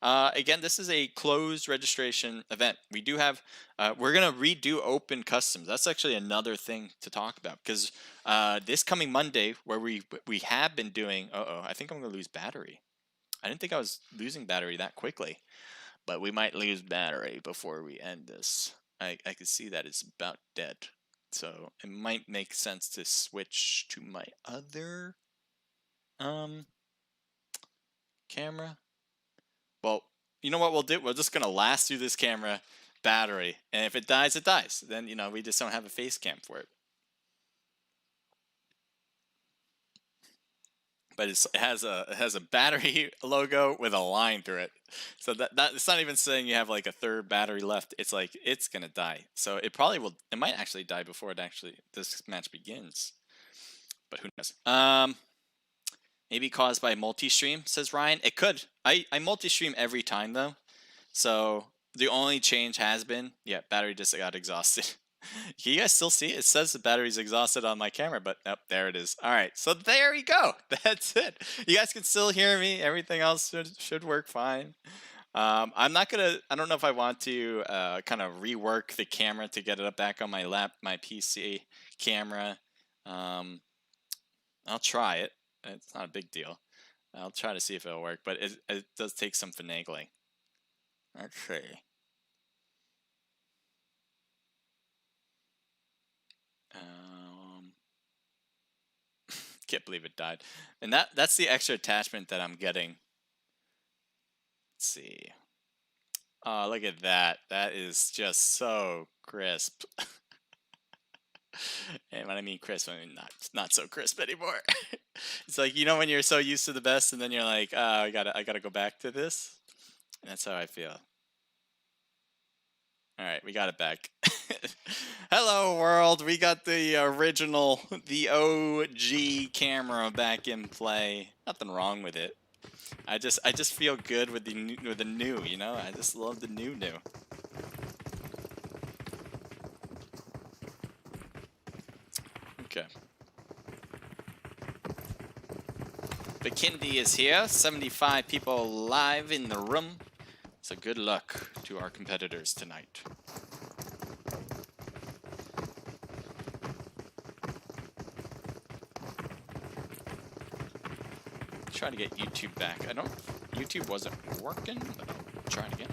Again, this is a closed registration event. We do have, we're gonna redo open customs. That's actually another thing to talk about, because this coming Monday, where we have been doing, I think I'm gonna lose battery. I didn't think I was losing battery that quickly, but we might lose battery before we end this. I can see that it's about dead, so it might make sense to switch to my other camera. Well, you know what we'll do? We're just gonna last through this camera battery, and if it dies, it dies. Then, you know, we just don't have a face cam for it. But it has a battery logo with a line through it, so that it's not even saying you have like a third battery left. It's like it's gonna die. So it probably will. It might actually die before this match begins. But who knows? Maybe caused by multi-stream, says Ryan. It could. I multi-stream every time though, so the only change has been, yeah, battery just got exhausted. Can you guys still see it? It says the battery's exhausted on my camera, but oh, there it is. All right, so there we go. That's it. You guys can still hear me. Everything else should work fine. I'm not gonna. I don't know if I want to kind of rework the camera to get it back on my PC camera. I'll try it. It's not a big deal. I'll try to see if it'll work, but it does take some finagling. Let's see. Can't believe it died. And that's the extra attachment that I'm getting. Let's see. Oh, look at that. That is just so crisp. And when I mean crisp, I mean not so crisp anymore. It's like, you know, when you're so used to the best, and then you're like, I gotta go back to this. And that's how I feel. All right, we got it back. Hello, world. We got the original, the OG camera back in play. Nothing wrong with it. I just feel good with the new. You know, I just love the new. Okay. Bikindi is here. 75 people live in the room. So good luck to our competitors tonight. Try to get YouTube back. YouTube wasn't working, but I'll try it again.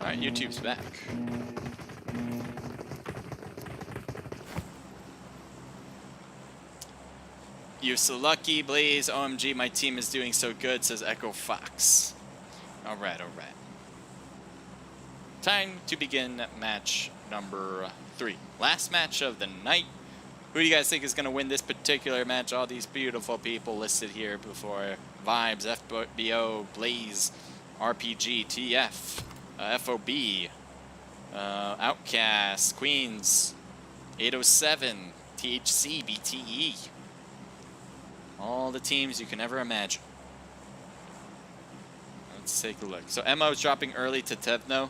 Alright, YouTube's back. You're so lucky, Blaze. OMG, my team is doing so good, says Echo Fox. Alright. Time to begin match number 3. Last match of the night. Who do you guys think is going to win this particular match? All these beautiful people listed here before. Vibes, FBO, Blaze, RPG, TF, FOB, Outcast, Queens, 807, THC, BTE. All the teams you can ever imagine. Let's take a look. So Emma is dropping early to Trevno.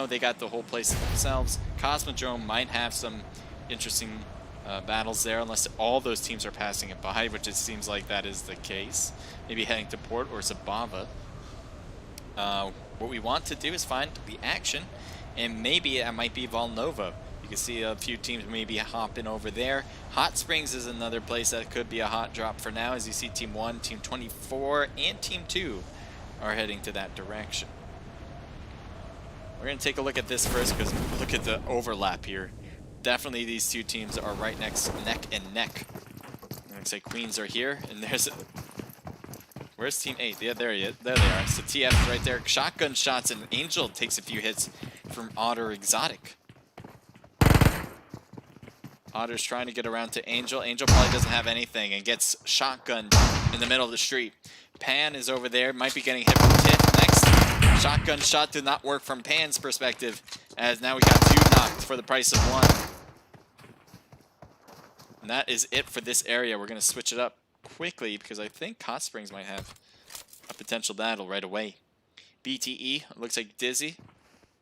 They got the whole place to themselves. Cosmodrome might have some interesting battles there, unless all those teams are passing it by, which it seems like that is the case. Maybe heading to Port or Zabava. What we want to do is find the action, and maybe it might be Volnova. You can see a few teams maybe hopping over there. Hot Springs is another place that could be a hot drop for now, as you see Team 1, Team 24, and Team 2 are heading to that direction. We're going to take a look at this first, because look at the overlap here. Definitely these two teams are right neck and neck. Looks like Queens are here, and there's... Where's Team 8? Yeah, there they are. So TF right there. Shotgun shots, and Angel takes a few hits from Otter Exotic. Otter's trying to get around to Angel. Angel probably doesn't have anything and gets shotgunned in the middle of the street. Pan is over there, might be getting hit from Tit next. Shotgun shot did not work from Pan's perspective, as now we got 2 knocked for the price of 1. And that is it for this area. We're going to switch it up quickly, because I think Hot Springs might have a potential battle right away. BTE, looks like Dizzy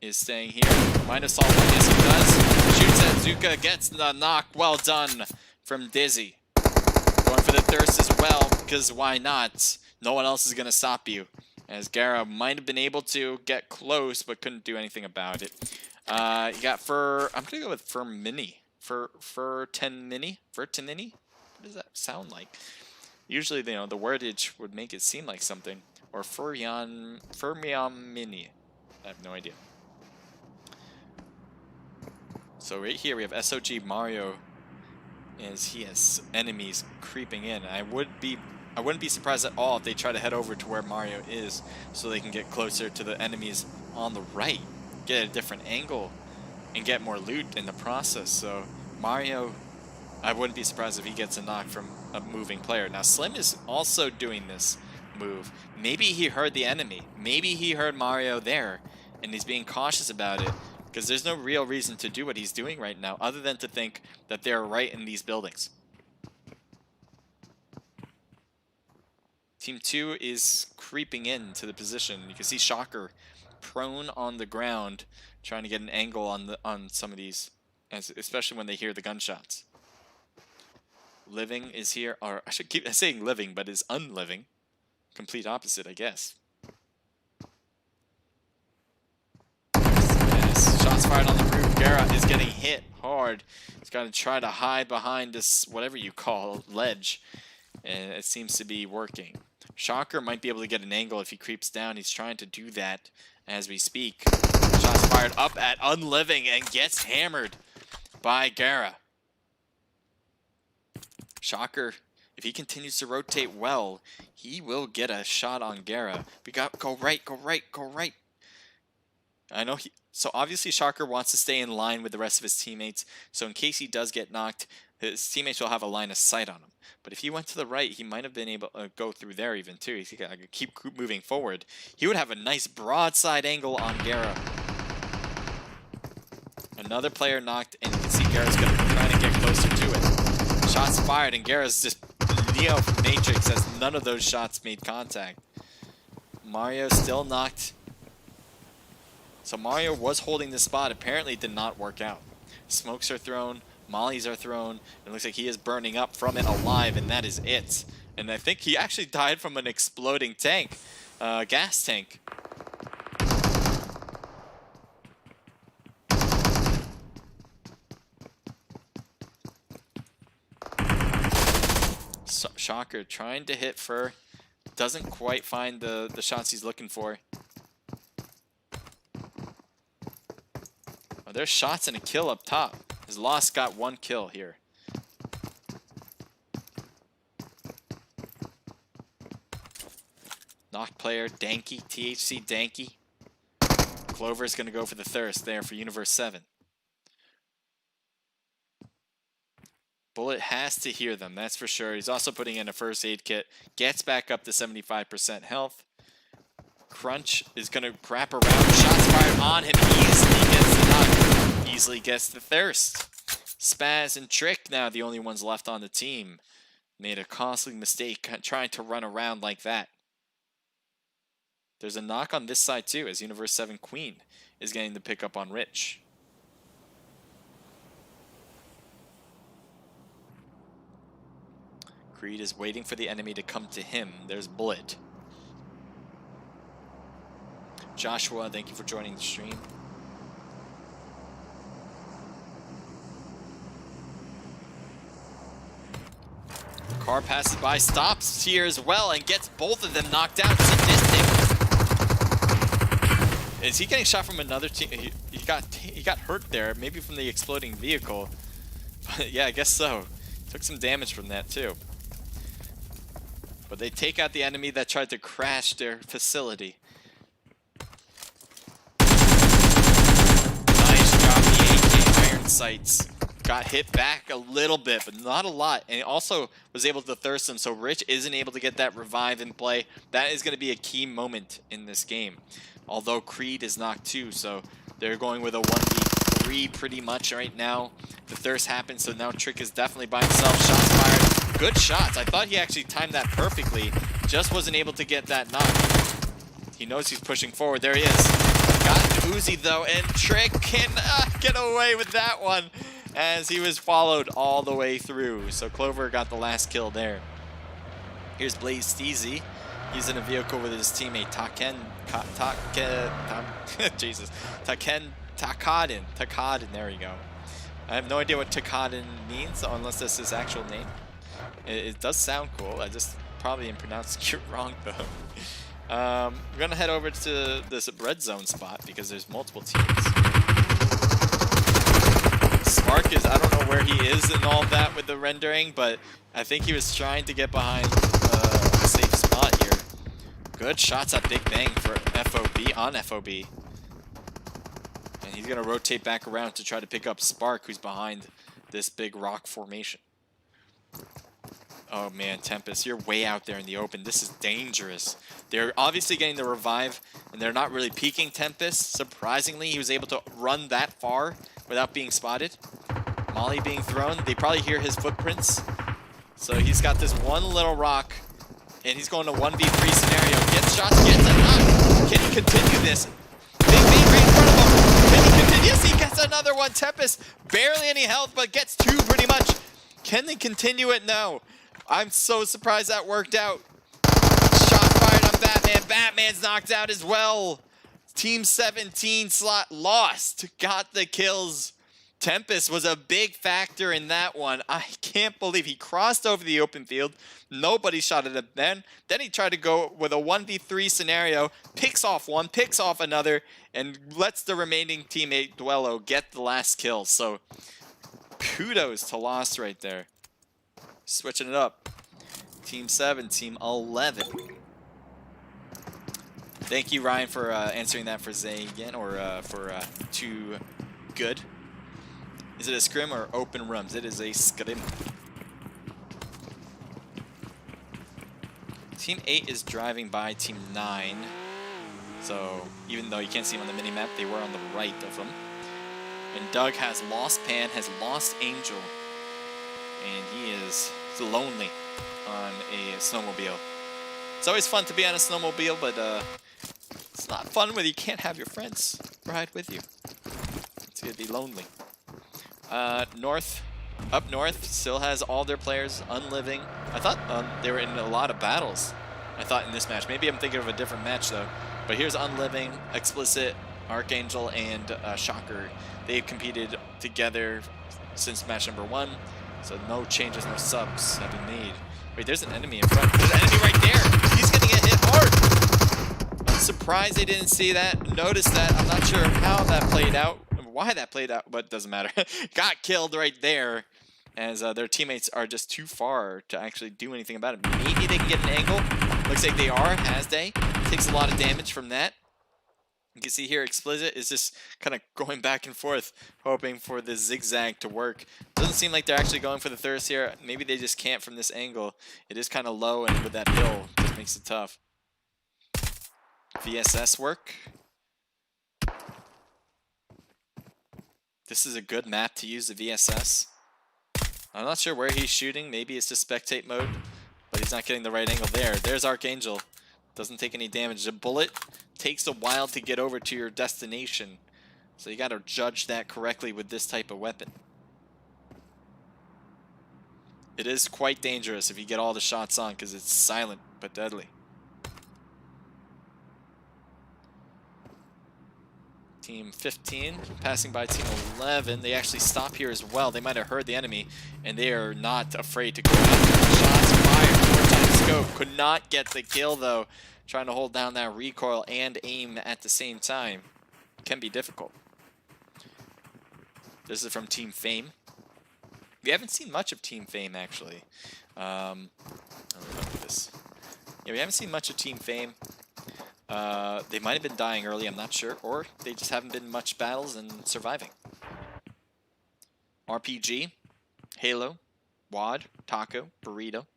is staying here. Might have solved what Dizzy does. Shoots at Zuka, gets the knock. Well done from Dizzy. Going for the thirst as well, because why not? No one else is going to stop you. As Gara might have been able to get close, but couldn't do anything about it. You got Fur... I'm going to go with Fur Mini. Furtenini? What does that sound like? Usually, you know, the wordage would make it seem like something. Or Fermion Mini. I have no idea. So right here we have SOG Mario, as he has enemies creeping in. I wouldn't be surprised at all if they try to head over to where Mario is, so they can get closer to the enemies on the right, get a different angle, and get more loot in the process. So Mario, I wouldn't be surprised if he gets a knock from a moving player. Now Slim is also doing this move. Maybe he heard the enemy. Maybe he heard Mario there, and he's being cautious about it, because there's no real reason to do what he's doing right now, other than to think that they're right in these buildings. Team 2 is creeping into the position. You can see Shocker prone on the ground, trying to get an angle on some of these, especially when they hear the gunshots. Living is here, or I should keep saying living, but is unliving. Complete opposite, I guess. Yes, shots fired on the roof. Gara is getting hit hard. He's got to try to hide behind this, whatever you call, ledge. And it seems to be working. Shocker might be able to get an angle if he creeps down. He's trying to do that as we speak. Shots fired up at Unliving and gets hammered by Gara. Shocker, if he continues to rotate well, he will get a shot on Gara. We got go right. I know so obviously Shocker wants to stay in line with the rest of his teammates. So in case he does get knocked, his teammates will have a line of sight on him. But if he went to the right, he might have been able to go through there even too. He could keep moving forward. He would have a nice broadside angle on Gara. Another player knocked, and you can see Gara's going to try to get closer to it. Shots fired, and Gara's just Neo from Matrix, as none of those shots made contact. Mario still knocked. So Mario was holding this spot. Apparently did not work out. Smokes are thrown. Mollies are thrown. It looks like he is burning up from it alive, and that is it. And I think he actually died from an exploding tank. Gas tank. So, Shocker trying to hit Fur. Doesn't quite find the shots he's looking for. Oh, there's shots and a kill up top. His Lost got 1 kill here. Knock player, Danky, THC Danky. Clover's going to go for the thirst there for Universe 7. Bullet has to hear them, that's for sure. He's also putting in a first aid kit. Gets back up to 75% health. Crunch is going to wrap around. Shots fired on him. Easily gets the knock. Easily gets the thirst. Spaz and Trick now the only ones left on the team. Made a costly mistake trying to run around like that. There's a knock on this side too, as Universe 7 Queen is getting the pick up on Rich. Creed is waiting for the enemy to come to him. There's Bullet. Joshua, thank you for joining the stream. Car passes by, stops here as well, and gets both of them knocked out. Sadistic. Is he getting shot from another team? He got hurt there, maybe from the exploding vehicle. But yeah, I guess so. Took some damage from that too. But they take out the enemy that tried to crash their facility. Nice job, the AK iron sights. Got hit back a little bit, but not a lot. And also was able to thirst him, so Rich isn't able to get that revive in play. That is going to be a key moment in this game. Although Creed is knocked too, so they're going with a 1v3 pretty much right now. The thirst happens, so now Trick is definitely by himself. Shots fired. Good shots. I thought he actually timed that perfectly. Just wasn't able to get that knock. He knows he's pushing forward. There he is. Got an Uzi though, and Trick can get away with that one as he was followed all the way through. So Clover got the last kill there. Here's Blaze Steezy. He's in a vehicle with his teammate Takadin. There we go. I have no idea what Takadin means, unless that's his actual name. It does sound cool. I just probably am pronouncing it wrong though. We're gonna head over to this red zone spot because there's multiple teams. Spark is, I don't know where he is and all that with the rendering, but I think he was trying to get behind a safe spot here. Good shots at Big Bang for FOB on FOB. And he's gonna rotate back around to try to pick up Spark, who's behind this big rock formation. Oh man, Tempest, you're way out there in the open. This is dangerous. They're obviously getting the revive, and they're not really peeking Tempest. Surprisingly, he was able to run that far without being spotted. Molly being thrown. They probably hear his footprints. So he's got this one little rock, and he's going to 1v3 scenario. Gets shots, gets a knock. Can he continue this? Big Bang right in front of him. Can he continue? Yes, he gets another one. Tempest, barely any health, but gets two pretty much. Can they continue it? No. I'm so surprised that worked out. Shot fired on Batman. Batman's knocked out as well. Team 17 slot lost. Got the kills. Tempest was a big factor in that one. I can't believe he crossed over the open field. Nobody shot at him then. Then he tried to go with a 1v3 scenario. Picks off one, picks off another, and lets the remaining teammate Duello get the last kill. So kudos to Lost right there. Switching it up. Team 7, Team 11. Thank you, Ryan, for answering that for Zay again, or for Too Good. Is it a scrim or open rooms? It is a scrim. Team 8 is driving by Team 9. So even though you can't see them on the minimap, they were on the right of them. And Doug has lost Pan, has lost Angel. And he is lonely on a snowmobile. It's always fun to be on a snowmobile, but it's not fun when you can't have your friends ride with you. It's gonna be lonely. Up north, still has all their players unliving. I thought they were in a lot of battles. I thought in this match. Maybe I'm thinking of a different match though. But here's Unliving, Explicit, Archangel, and Shocker. They've competed together since match number 1. So no changes, no subs have been made. Wait, there's an enemy in front. There's an enemy right there. He's gonna get hit hard. I'm surprised they didn't see that, notice that. I'm not sure how that played out, why that played out, but it doesn't matter. Got killed right there, as their teammates are just too far to actually do anything about it. Maybe they can get an angle. Looks like they are. Hasday takes a lot of damage from that. You can see here, Explicit is just kind of going back and forth, hoping for the zigzag to work. Doesn't seem like they're actually going for the thirst here. Maybe they just can't from this angle. It is kind of low, and with that hill, it just makes it tough. VSS work. This is a good map to use the VSS. I'm not sure where he's shooting. Maybe it's just spectate mode, but he's not getting the right angle there. There's Archangel. Doesn't take any damage. The bullet takes a while to get over to your destination, so you got to judge that correctly with this type of weapon. It is quite dangerous if you get all the shots on, because it's silent but deadly. Team 15 passing by Team 11. They actually stop here as well. They might have heard the enemy, and they are not afraid to go after. Shots fired. 4x scope. Could not get the kill though. Trying to hold down that recoil and aim at the same time can be difficult. This is from Team Fame. We haven't seen much of Team Fame actually. Let me look at this. Yeah, we haven't seen much of Team Fame. They might have been dying early, I'm not sure, or they just haven't been much battles and surviving. RPG, Halo, Wad, Taco, Burrito.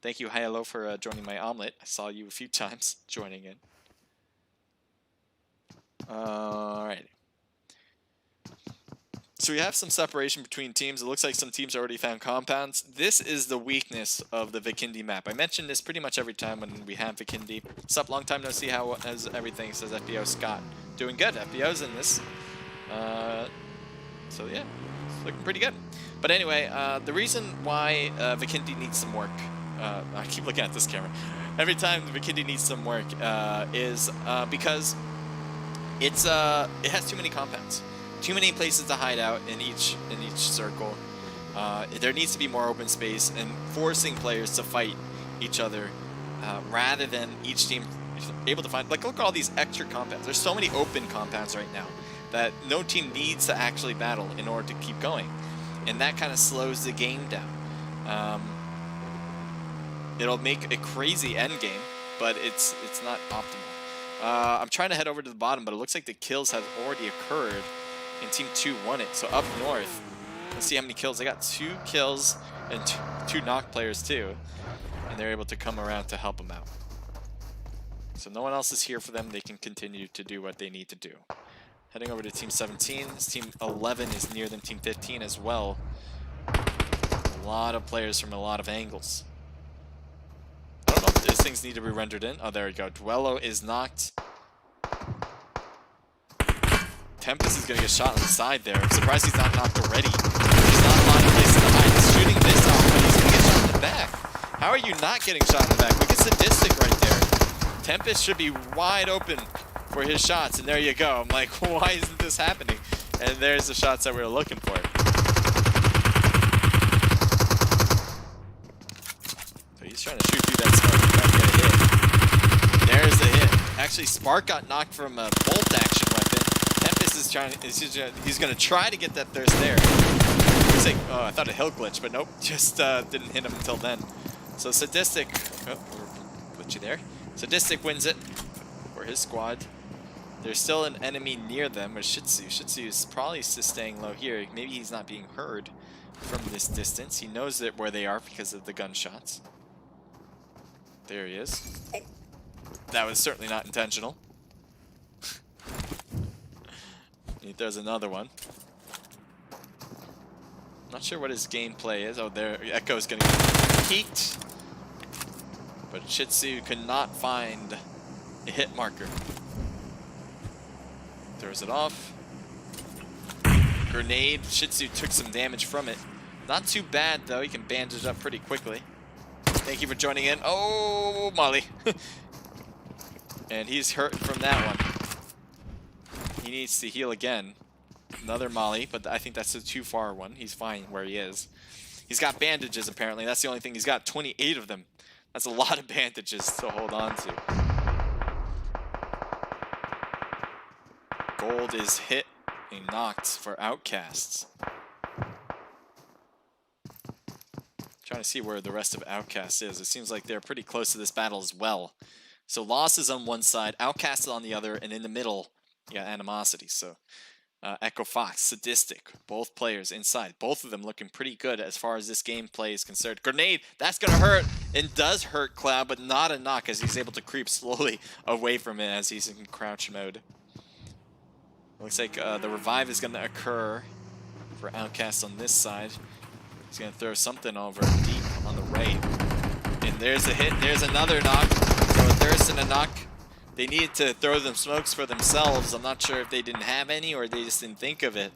Thank you, Halo, for joining my omelet. I saw you a few times joining in. Alright. So we have some separation between teams. It looks like some teams already found compounds. This is the weakness of the Vikendi map. I mention this pretty much every time when we have Vikendi. What's up? Long time no see. How is everything? Says FBO Scott. Doing good. FBO's in this. So yeah, it's looking pretty good. But anyway, the reason why Vikendi needs some work. I keep looking at this camera. Every time Vikendi needs some work is because it has too many compounds. Too many places to hide out in each circle. There needs to be more open space and forcing players to fight each other rather than each team able to find. Like, look at all these extra compounds. There's so many open compounds right now that no team needs to actually battle in order to keep going, and that kind of slows the game down. It'll make a crazy end game, but it's not optimal. I'm trying to head over to the bottom, but it looks like the kills have already occurred. And Team 2 won it. So up north, let's see how many kills. They got 2 kills and two knock players too. And they're able to come around to help them out. So no one else is here for them. They can continue to do what they need to do. Heading over to Team 17. Team 11 is near them. Team 15 as well. A lot of players from a lot of angles. I don't know if these things need to be rendered in. Oh, there we go. Duello is knocked. Tempest is going to get shot on the side there. I'm surprised he's not knocked already. There's not a lot of places to hide. He's shooting this off, but he's going to get shot in the back. How are you not getting shot in the back? Look at Sadistic right there. Tempest should be wide open for his shots, and there you go. I'm like, why isn't this happening? And there's the shots that we were looking for. So he's trying to shoot through that smoke. Trying to get a hit. There's the hit. Actually, Spark got knocked from a bolt action weapon. Tempest is trying. He's going to try to get that thirst there. He's like, oh, I thought a hill glitch, but nope, just didn't hit him until then. So Sadistic, oh, we're glitchy there. Sadistic wins it for his squad. There's still an enemy near them, or Shitsu. Shitsu is probably just staying low here. Maybe he's not being heard from this distance. He knows that where they are because of the gunshots. There he is. Oh, that was certainly not intentional. There's another one. Not sure what his gameplay is. Oh, there, Echo's getting peeked. But Shitsu could not find a hit marker. Throws it off. Grenade. Shitsu took some damage from it. Not too bad, though. He can bandage up pretty quickly. Thank you for joining in. Oh, Molly. And he's hurt from that one. He needs to heal again. Another Molly, but I think that's a too far one. He's fine where he is. He's got bandages, apparently. That's the only thing. He's got 28 of them. That's a lot of bandages to hold on to. Gold is hit and knocked for Outcasts. Trying to see where the rest of Outcasts is. It seems like they're pretty close to this battle as well. So Loss is on one side, Outcast is on the other, and in the middle, you got Animosity. So Echo Fox, Sadistic, both players inside. Both of them looking pretty good as far as this gameplay is concerned. Grenade, that's going to hurt, and does hurt Cloud, but not a knock as he's able to creep slowly away from it as he's in crouch mode. Looks like the revive is going to occur for Outcast on this side. He's going to throw something over deep on the right. And there's a hit, there's another knock. So a thirst and a knock. They needed to throw them smokes for themselves. I'm not sure if they didn't have any or they just didn't think of it.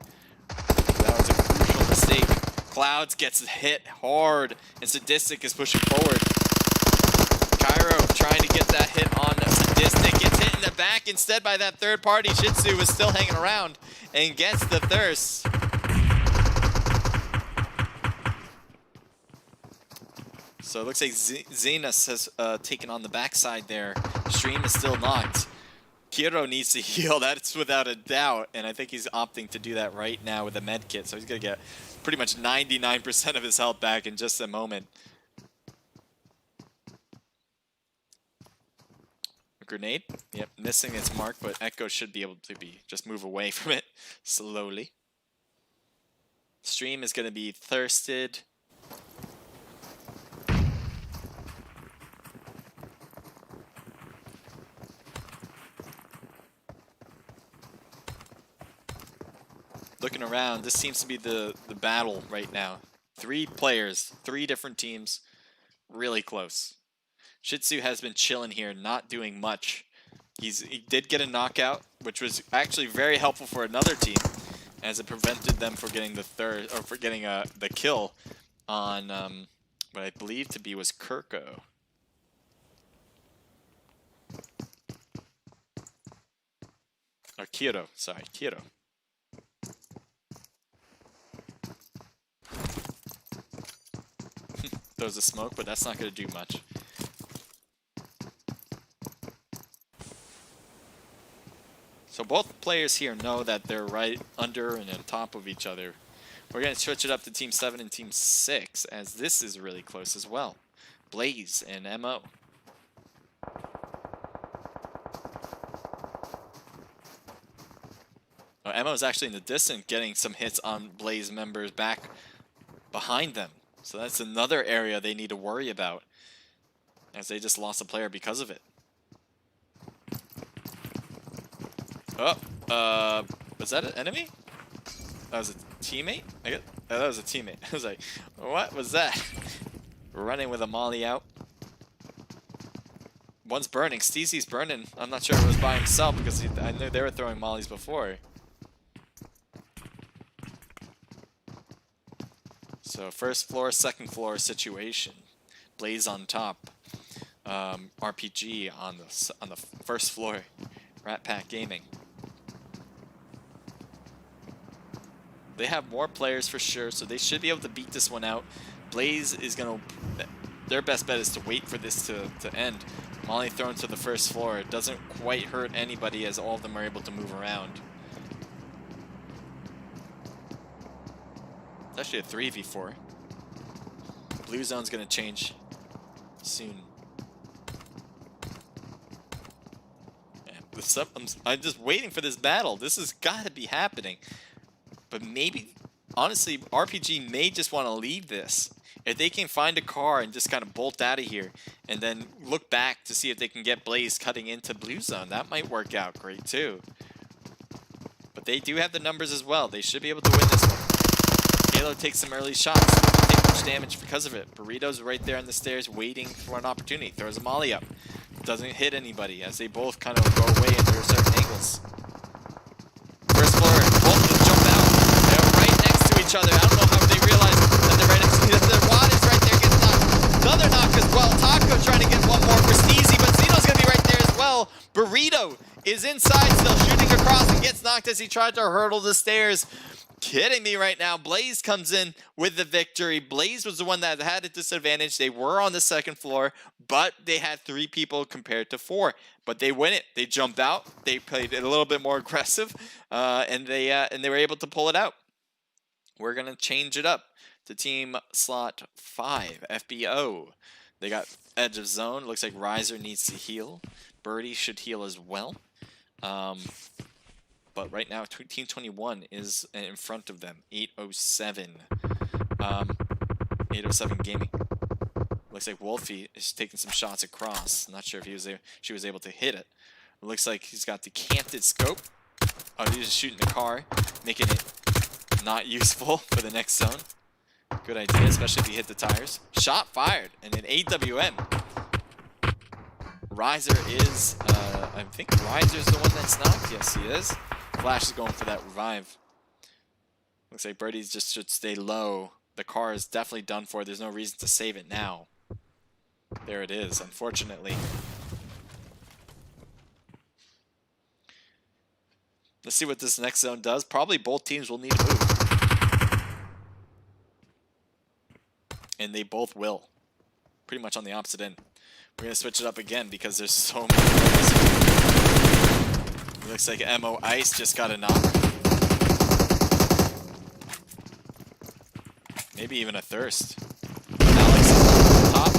That was a crucial mistake. Clouds gets hit hard, and Sadistic is pushing forward. Cairo trying to get that hit on Sadistic. Gets hit in the back instead by that third party. Shitsu is still hanging around and gets the thirst. So it looks like Zenas has taken on the backside there. Stream is still knocked. Kiro needs to heal, that's without a doubt. And I think he's opting to do that right now with a med kit. So he's going to get pretty much 99% of his health back in just a moment. A grenade. Yep, missing its mark, but Echo should be able to just move away from it slowly. Stream is going to be thirsted. Looking around, this seems to be the battle right now. 3 players, 3 different teams, really close. Shitsu has been chilling here, not doing much. He did get a knockout, which was actually very helpful for another team, as it prevented them from getting the kill on what I believe to be was Kirko. Or Kiro, sorry, Kiro. Throws a smoke, but that's not going to do much. So both players here know that they're right under and on top of each other. We're going to switch it up to Team 7 and Team 6, as this is really close as well. Blaze and MO. MO is actually in the distance getting some hits on Blaze members back behind them. So that's another area they need to worry about, as they just lost a player because of it. Oh, was that an enemy? That was a teammate? Oh, that was a teammate. I was like, what was that? Running with a molly out. One's burning. Steezy's burning. I'm not sure if it was by himself because I knew they were throwing mollies before. So first floor, second floor situation. Blaze on top. RPG on the first floor. Rat Pack Gaming. They have more players for sure, so they should be able to beat this one out. Blaze is gonna. Their best bet is to wait for this to end. Molly thrown to the first floor. It doesn't quite hurt anybody as all of them are able to move around. It's actually a 3v4. Blue zone's gonna change soon. I'm just waiting for this battle. This has got to be happening. But maybe, honestly, RPG may just want to leave this. If they can find a car and just kind of bolt out of here and then look back to see if they can get Blaze cutting into Blue Zone, that might work out great too. But they do have the numbers as well. They should be able to win this one. Halo takes some early shots. Doesn't take much damage because of it. Burrito's right there on the stairs waiting for an opportunity. Throws a molly up. Doesn't hit anybody as they both kind of go away into certain angles. First floor, both of them jump out. They're right next to each other. I don't know how they realize that they're right next to each other. Watt is right there, gets knocked. Another knock as well. Taco trying to get one more for Sneezy, but Zeno's going to be right there as well. Burrito is inside still, shooting across and gets knocked as he tried to hurdle the stairs. Kidding me right now. Blaze comes in with the victory. Blaze was the one that had a disadvantage. They were on the second floor, but they had 3 people compared to 4. But they win it. They jumped out. They played it a little bit more aggressive, and they were able to pull it out. We're gonna change it up to team slot 5, FBO. They got edge of zone. Looks like Riser needs to heal. Birdie should heal as well. But right now, Team 21 is in front of them. 807. 807 Gaming. Looks like Wolfie is taking some shots across. Not sure if she was able to hit it. It looks like he's got the canted scope. Oh, he's just shooting the car, making it not useful for the next zone. Good idea, especially if you hit the tires. Shot fired, and an AWM. Riser is, I think Riser's the one that's knocked. Yes, he is. Flash is going for that revive. Looks like Birdie just should stay low. The car is definitely done for. There's no reason to save it now. There it is, unfortunately. Let's see what this next zone does. Probably both teams will need to move. And they both will. Pretty much on the opposite end. We're going to switch it up again because there's so many players. It looks like MO Ice just got a knock. Maybe even a thirst. Alex is on top.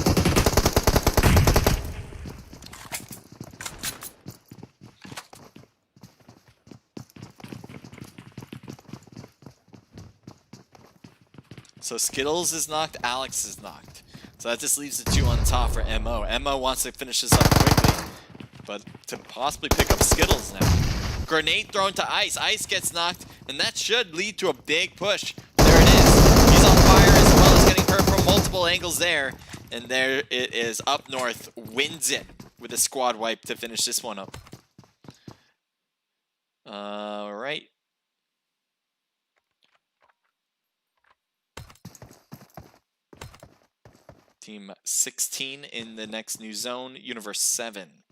So Skittles is knocked, Alex is knocked. So that just leaves the two on top for MO. MO wants to finish this up quickly, but to possibly pick up Skittles now. Grenade thrown to Ice. Ice gets knocked, and that should lead to a big push. There it is. He's on fire as well as getting hurt from multiple angles there. And there it is. Up North wins it with a squad wipe to finish this one up. All right. Team 16 in the next new zone, Universe 7.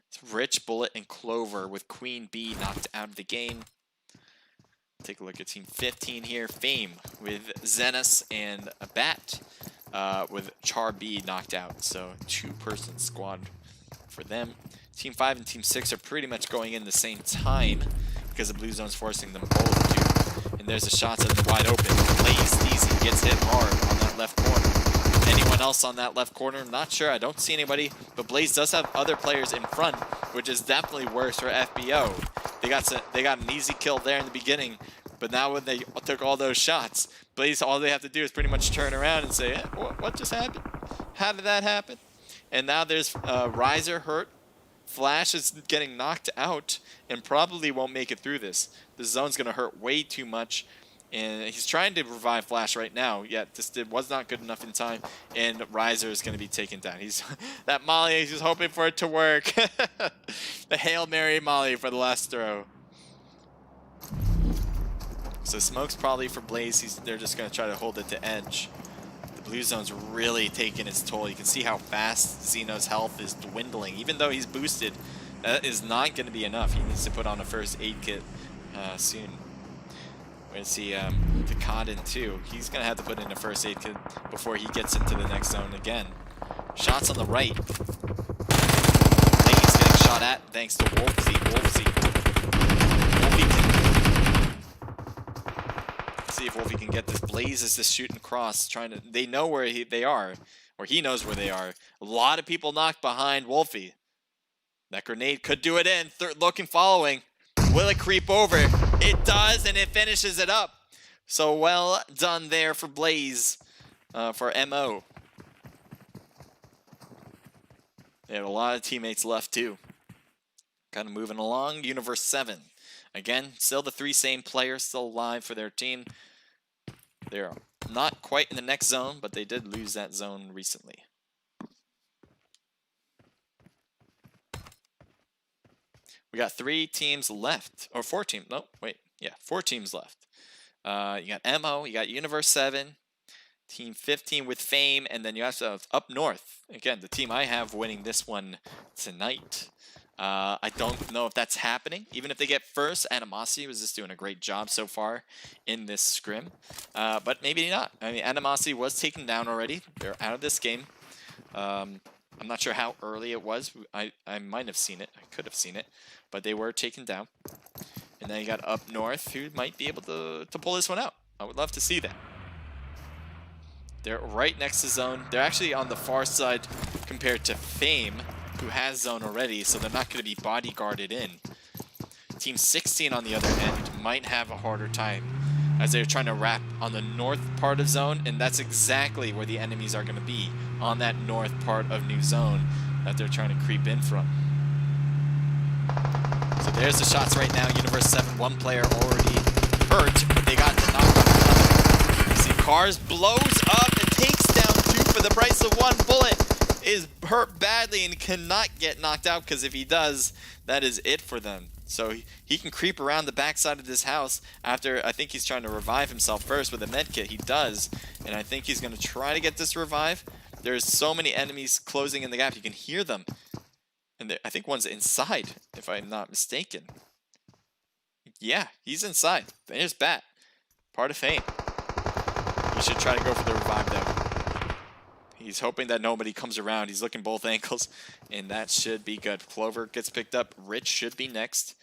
It's Rich, Bullet, and Clover with Queen Bee knocked out of the game. Take a look at Team 15 here. Fame with Zenus and a Bat with Char B knocked out. So two-person squad for them. Team 5 and Team 6 are pretty much going in the same time because the blue zone's forcing them both to. And there's a shot in the wide open. Blaze Easy gets hit hard on that left corner. Anyone else on that left corner? Not sure. I don't see anybody. But Blaze does have other players in front, which is definitely worse for FBO. They got an easy kill there in the beginning, but now when they took all those shots, Blaze, all they have to do is pretty much turn around and say, what just happened? How did that happen? And now there's Riser hurt. Flash is getting knocked out and probably won't make it through this. The zone's going to hurt way too much. And he's trying to revive Flash right now, yet this was not good enough in time, and Riser is going to be taken down. He's that Molly, he's just hoping for it to work. The Hail Mary Molly for the last throw. So smoke's probably for Blaze. They're just going to try to hold it to edge. The blue zone's really taking its toll. You can see how fast Xeno's health is dwindling. Even though he's boosted, that is not going to be enough. He needs to put on a first aid kit soon. We're going to see Takadin too. He's going to have to put in a first aid kit before he gets into the next zone again. Shots on the right. Blaze getting shot at thanks to Wolfsy. Wolfie can see if Wolfie can get this. Blaze is just shooting across, trying to. They know where they are, or he knows where they are. A lot of people knocked behind Wolfie. That grenade could do it in. Looking, following. Will it creep over? It does, and it finishes it up. So well done there for Blaze, for MO. They have a lot of teammates left too. Kind of moving along. Universe 7. Again, still the three same players still alive for their team. They're not quite in the next zone, but they did lose that zone recently. We got 3 teams left, or 4 teams. No, wait, yeah, 4 teams left. You got MO, you got Universe 7, Team 15 with Fame, and then you also have Up North. Again, the team I have winning this one tonight. I don't know if that's happening. Even if they get first, Animosity was just doing a great job so far in this scrim. But maybe not. I mean, Animosity was taken down already. They're out of this game. I'm not sure how early it was. I might have seen it. I could have seen it. But they were taken down. And then you got Up North, who might be able to pull this one out. I would love to see that. They're right next to zone. They're actually on the far side compared to Fame, who has zone already, so they're not going to be bodyguarded in. Team 16, on the other hand, might have a harder time as they're trying to wrap on the north part of zone, and that's exactly where the enemies are going to be, on that north part of new zone that they're trying to creep in from. So there's the shots right now. Universe 7, one player already hurt, but they got the knockdown. See, Cars blows up and takes down 2 for the price of 1 bullet. Is hurt badly and cannot get knocked out, because if he does, that is it for them. So he can creep around the backside of this house after, I think he's trying to revive himself first with a med kit. He does, and I think he's going to try to get this revive. There's so many enemies closing in the gap. You can hear them. And I think one's inside, if I'm not mistaken. Yeah, he's inside. There's Bat. Part of Fame. He should try to go for the revive, though. He's hoping that nobody comes around. He's looking both ankles, and that should be good. Clover gets picked up. Rich should be next.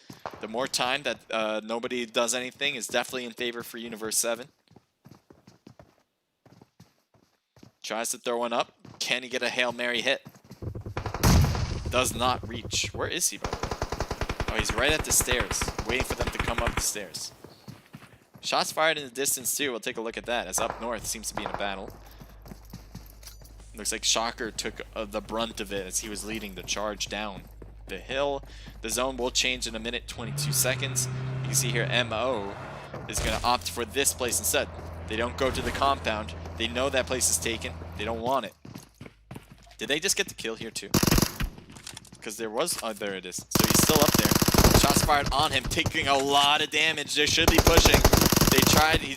The more time that nobody does anything is definitely in favor for Universe 7. Tries to throw one up. Can he get a Hail Mary hit? Does not reach. Where is he, by the way? Oh, he's right at the stairs, waiting for them to come up the stairs. Shots fired in the distance, too. We'll take a look at that, as up north seems to be in a battle. Looks like Shocker took the brunt of it as he was leading the charge down the hill. The zone will change in a minute, 22 seconds. You can see here MO is going to opt for this place instead. They don't go to the compound. They know that place is taken. They don't want it. Did they just get the kill here too? Because there was... Oh, there it is. So he's still up there. Shots fired on him, taking a lot of damage. They should be pushing. They tried. He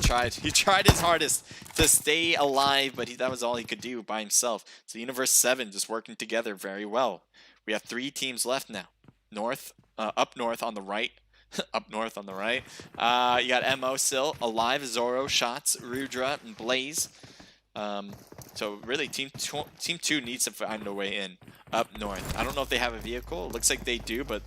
tried his hardest to stay alive, but that was all he could do by himself. So Universe 7 just working together very well. We have 3 teams left now. Up north on the right. Up north on the right. You got MO still alive. Zoro, Shots, Rudra, and Blaze. So really, Team 2 needs to find a way in up north. I don't know if they have a vehicle. It looks like they do, but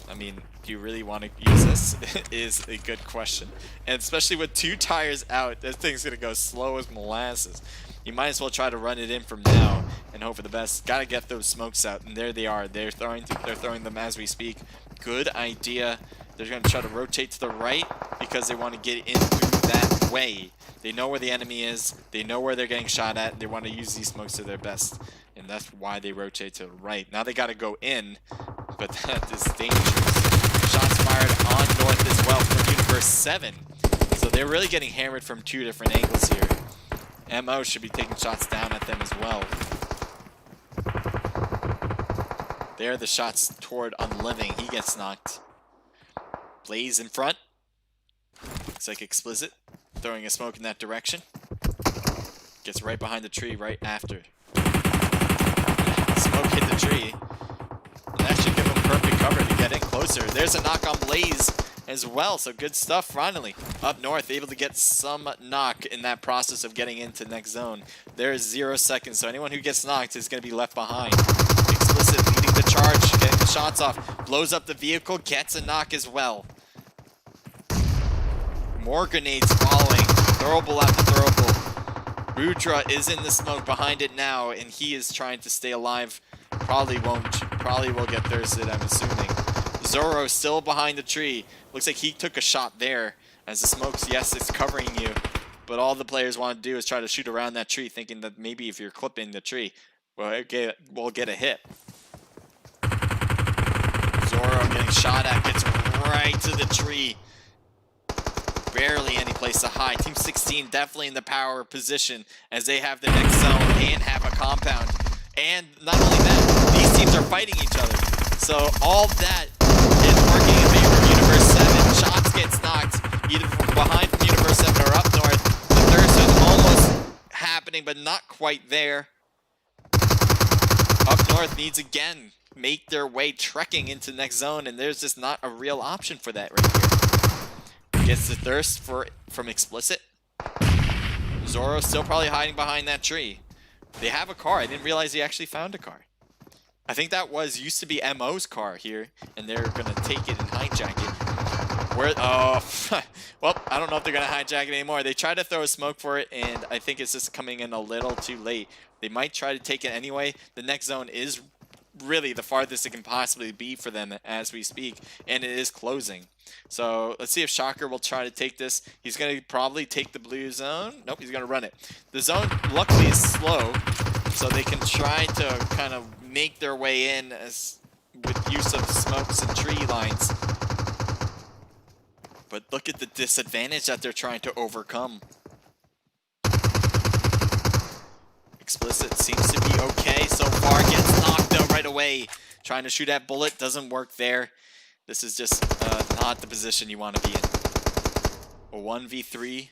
I mean, do you really want to use this? Is a good question. And especially with 2 tires out, this thing's gonna go slow as molasses. You might as well try to run it in from now and hope for the best. Gotta get those smokes out, and there they are. They're throwing them as we speak. Good idea. They're gonna try to rotate to the right because they want to get in through that way. They know where the enemy is. They know where they're getting shot at. They want to use these smokes to their best, and that's why they rotate to the right. Now they got to go in, but that is dangerous. Shots fired on north as well from Universe 7. So they're really getting hammered from 2 different angles here. MO should be taking shots down at them as well. There are the shots toward Unliving. He gets knocked. Blaze in front. Looks like Explicit throwing a smoke in that direction. Gets right behind the tree right after. Smoke hit the tree. And that should give him perfect cover to get in closer. There's a knock on Blaze as well, so good stuff finally. Up north, able to get some knock in that process of getting into next zone. There is 0 seconds, so anyone who gets knocked is going to be left behind. Explicit leading the charge, getting the shots off. Blows up the vehicle, gets a knock as well. More grenades following. Throwable after throwable. Rudra is in the smoke behind it now, and he is trying to stay alive. Probably will get thirsted, I'm assuming. Zoro still behind the tree. Looks like he took a shot there. As the smoke's, yes, it's covering you. But all the players want to do is try to shoot around that tree, thinking that maybe if you're clipping the tree, we'll get a hit. Zoro getting shot at, gets right to the tree. Barely any place to hide. Team 16 definitely in the power position as they have the next zone and have a compound. And not only that, these teams are fighting each other. So all that is working in favor of Universe 7. Shots gets knocked either from behind from Universe 7 or up north. The thirst is almost happening, but not quite there. Up north needs again make their way trekking into the next zone, and there's just not a real option for that right here. Gets the thirst from Explicit. Zoro still probably hiding behind that tree. They have a car. I didn't realize he actually found a car. I think that used to be MO's car here, and they're going to take it and hijack it. Where? Oh, well, I don't know if they're gonna hijack it anymore. They tried to throw a smoke for it, and I think it's just coming in a little too late. They might try to take it anyway. The next zone is really the farthest it can possibly be for them as we speak, and it is closing. So let's see if Shocker will try to take this. He's gonna probably take the blue zone. Nope, he's gonna run it. The zone luckily is slow, so they can try to kind of make their way in as with use of smokes and tree lines. But look at the disadvantage that they're trying to overcome. Explicit seems to be okay so far. Gets knocked out right away. Trying to shoot at bullet. Doesn't work there. This is just not the position you want to be in. A 1v3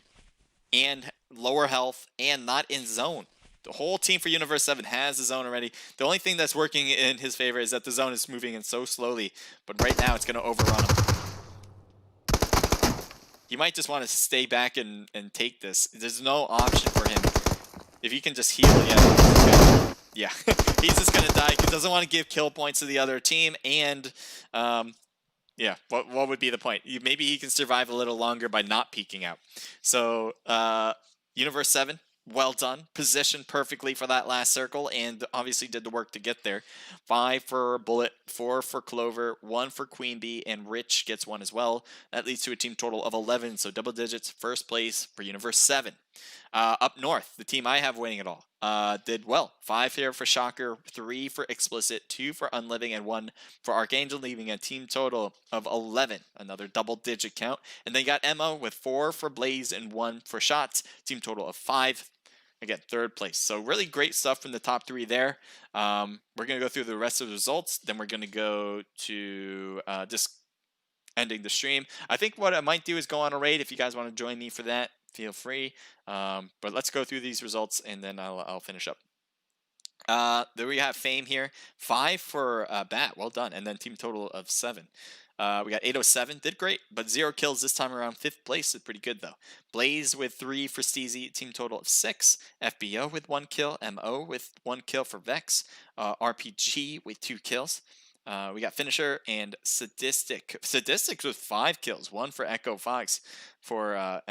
and lower health and not in zone. The whole team for Universe 7 has the zone already. The only thing that's working in his favor is that the zone is moving in so slowly. But right now it's going to overrun him. You might just want to stay back and take this. There's no option for him. If you can just heal, yeah, he's just gonna die. He doesn't want to give kill points to the other team, and yeah, what would be the point? Maybe he can survive a little longer by not peeking out. So Universe 7, well done. Positioned perfectly for that last circle, and obviously did the work to get there. 5 for Bullet, 4 for Clover, 1 for Queen Bee, and Rich gets 1 as well. That leads to a team total of 11, so double digits, first place for Universe 7. Up north, the team I have winning it all, did well. 5 here for Shocker, 3 for Explicit, 2 for Unliving, and 1 for Archangel, leaving a team total of 11. Another double-digit count. And then you got Emma with 4 for Blaze and 1 for Shots. Team total of 5. Again, third place. So really great stuff from the top 3 there. We're going to go through the rest of the results. Then we're going to go to just ending the stream. I think what I might do is go on a raid. If you guys want to join me for that, feel free. But let's go through these results, and then I'll finish up. There we have Fame here. 5 for Bat. Well done. And then team total of 7. We got 807. Did great, but 0 kills this time around. 5th place is pretty good, though. Blaze with 3 for Steezy. Team total of 6. FBO with 1 kill. MO with 1 kill for Vex. RPG with 2 kills. We got Finisher and Sadistic. Sadistic with 5 kills. 1 for Echo Fox for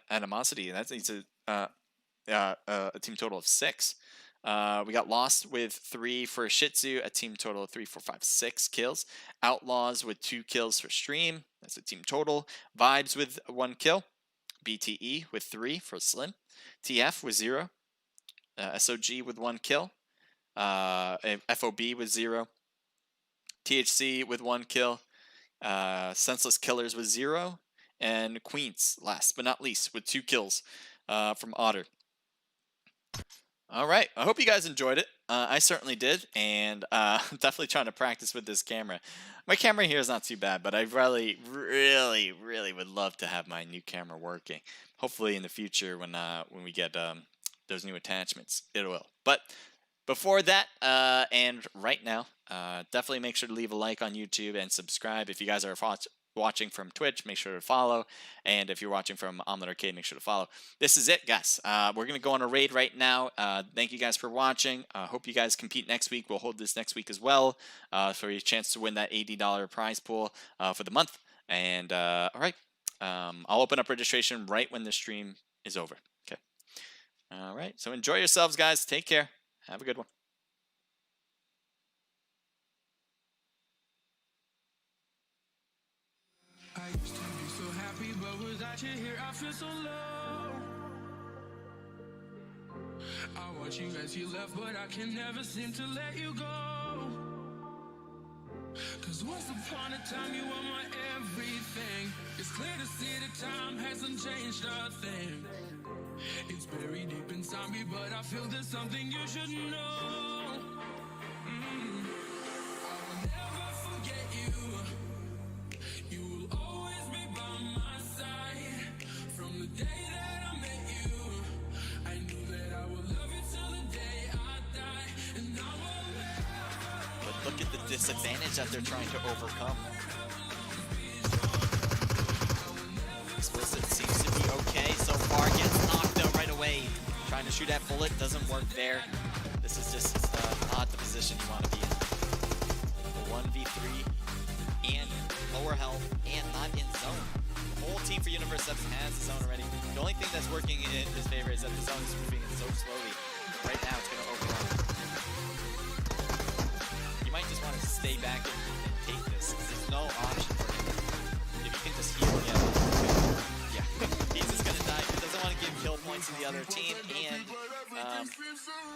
Animosity. And that needs a team total of 6. We got Lost with 3 for Shih Tzu, a team total of 3, 4, 5, 6 kills. Outlaws with 2 kills for Stream. That's a team total. Vibes with 1 kill. BTE with 3 for Slim. TF with 0. SOG with 1 kill. FOB with 0. THC with 1 kill. Senseless Killers with 0. And Queens, last but not least, with 2 kills from Otter. All right, I hope you guys enjoyed it. I certainly did, and I'm definitely trying to practice with this camera. My camera here is not too bad, but I really would love to have my new camera working. Hopefully in the future when we get those new attachments, it will. But before that, and right now, definitely make sure to leave a like on YouTube and subscribe. If you guys are watching from Twitch, make sure to follow. And if you're watching from Omelet Arcade, make sure to follow. This is it, guys. We're going to go on a raid right now. Thank you guys for watching. Hope you guys compete next week. We'll hold this next week as well for your chance to win that $80 prize pool for the month. And all right, I'll open up registration right when the stream is over. Okay. All right, so enjoy yourselves, guys. Take care. Have a good one. I used to be so happy, but without you here, I feel so low. I watch you as you left, but I can never seem to let you go. Cause once upon a time, you were my everything. It's clear to see that time hasn't changed a thing. It's buried deep inside me, but I feel there's something you should know. I will never forget you. You will always be by my side. From the day that I met you, I knew that I would love you till the day I die. And I will never. But look at the disadvantage that they're trying to overcome. Explicit seems to be okay so far. Gets knocked out right away. Trying to shoot at bullet, doesn't work there. This is just not the position you want to be in. A 1v3 and lower health and not in zone. whole team for Universe 7 has the zone already. The only thing that's working in his favor is that the zone is moving in so slowly. Right now, it's going to overrun. You might just want to stay back and take this. There's no option for him. If you can just heal, yeah, he's just going to die. He doesn't want to give kill points to the other team, and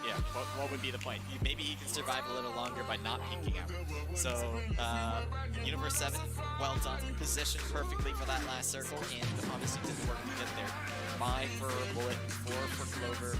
yeah, what would be the point? Maybe he can survive a little longer by not peeking out. So, Universe 7, well done. Positioned perfectly for that last circle, and obviously didn't work to get there. 5 for Bullet, 4 for Clover,